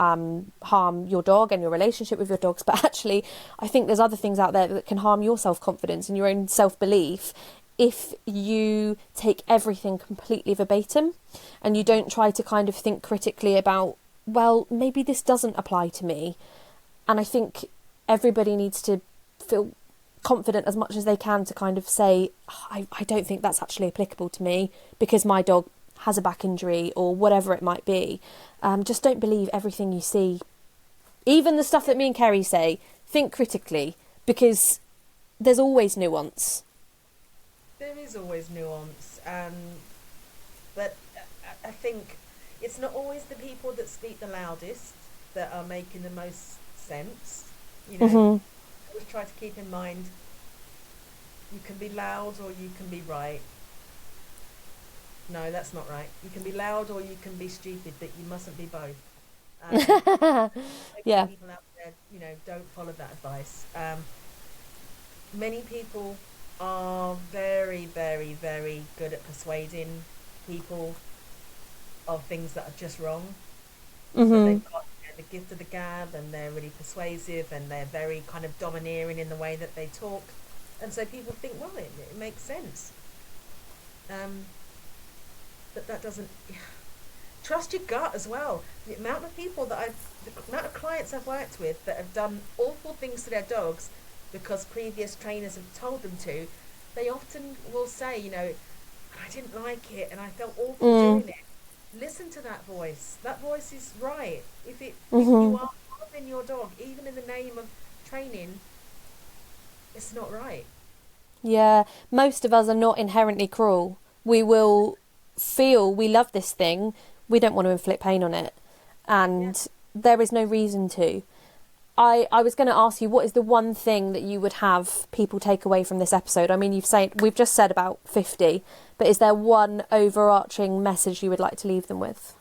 harm your dog and your relationship with your dogs. But actually, I think there's other things out there that can harm your self-confidence and your own self-belief if you take everything completely verbatim and you don't try to kind of think critically about, well, maybe this doesn't apply to me. And I think everybody needs to feel confident as much as they can to kind of say, I don't think that's actually applicable to me because my dog has a back injury or whatever it might be. Just don't believe everything you see. Even the stuff that me and Kerry say, think critically, because there's always nuance. There is always nuance, but I think it's not always the people that speak the loudest that are making the most sense. I always try to keep in mind, you can be loud or you can be right. No, that's not right. You can be loud or you can be stupid, but you mustn't be both. Yeah. People out there, don't follow that advice. Many people are very, very, very good at persuading people of things that are just wrong. So they've got the gift of the gab, and they're really persuasive, and they're very kind of domineering in the way that they talk, and so people think, well, it makes sense. But that doesn't. Trust your gut as well. The amount of clients I've worked with that have done awful things to their dogs because previous trainers have told them to, they often will say, I didn't like it and I felt awful doing it. Listen to that voice. That voice is right. If you are harming your dog, even in the name of training, it's not right. Yeah, most of us are not inherently cruel. We will feel we love this thing, we don't want to inflict pain on it, and there is no reason to. I was going to ask you, what is the one thing that you would have people take away from this episode? I mean, we've just said about 50, but is there one overarching message you would like to leave them with?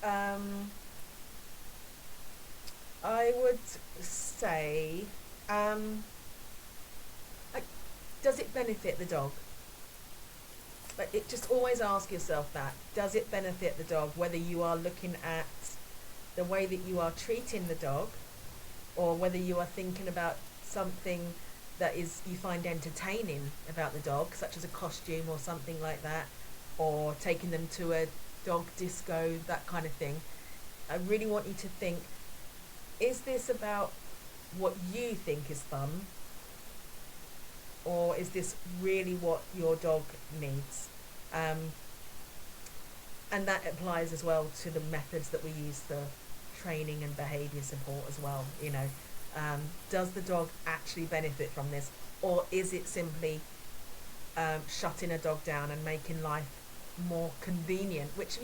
I would say, does it benefit the dog? But just always ask yourself that. Does it benefit the dog? Whether you are looking at the way that you are treating the dog, or whether you are thinking about something that you find entertaining about the dog, such as a costume or something like that, or taking them to a dog disco, that kind of thing. I really want you to think, is this about what you think is fun, or is this really what your dog needs? And that applies as well to the methods that we use for training and behaviour support as well. Does the dog actually benefit from this, or is it simply shutting a dog down and making life more convenient? Which,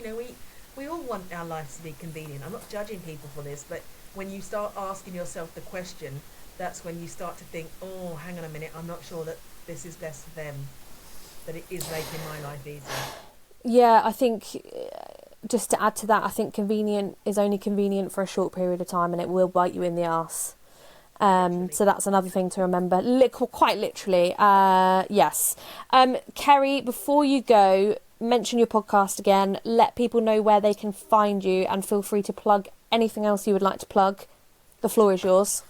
we all want our lives to be convenient. I'm not judging people for this, but when you start asking yourself the question, that's when you start to think, oh, hang on a minute, I'm not sure that this is best for them, that it is making my life easier. Yeah, I think, just to add to that, I think convenient is only convenient for a short period of time, and it will bite you in the arse. So that's another thing to remember, quite literally. Yes. Kerry, before you go, mention your podcast again, let people know where they can find you, and feel free to plug anything else you would like to plug. The floor is yours.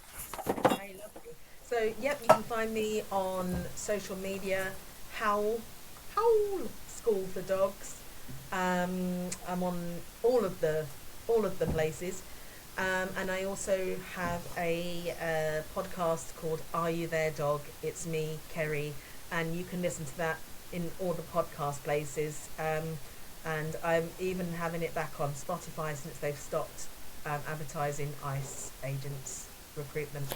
Very lovely. So, you can find me on social media, Howl School for Dogs. I'm on all of the places. And I also have a podcast called Are You There Dog? It's me, Kerry, and you can listen to that in all the podcast places. And I'm even having it back on Spotify since they've stopped advertising ICE agents recruitment.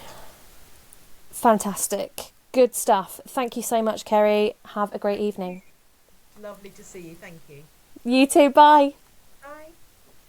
Fantastic. Good stuff. Thank you so much, Kerry. Have a great evening. Lovely to see you. Thank you. You too. Bye.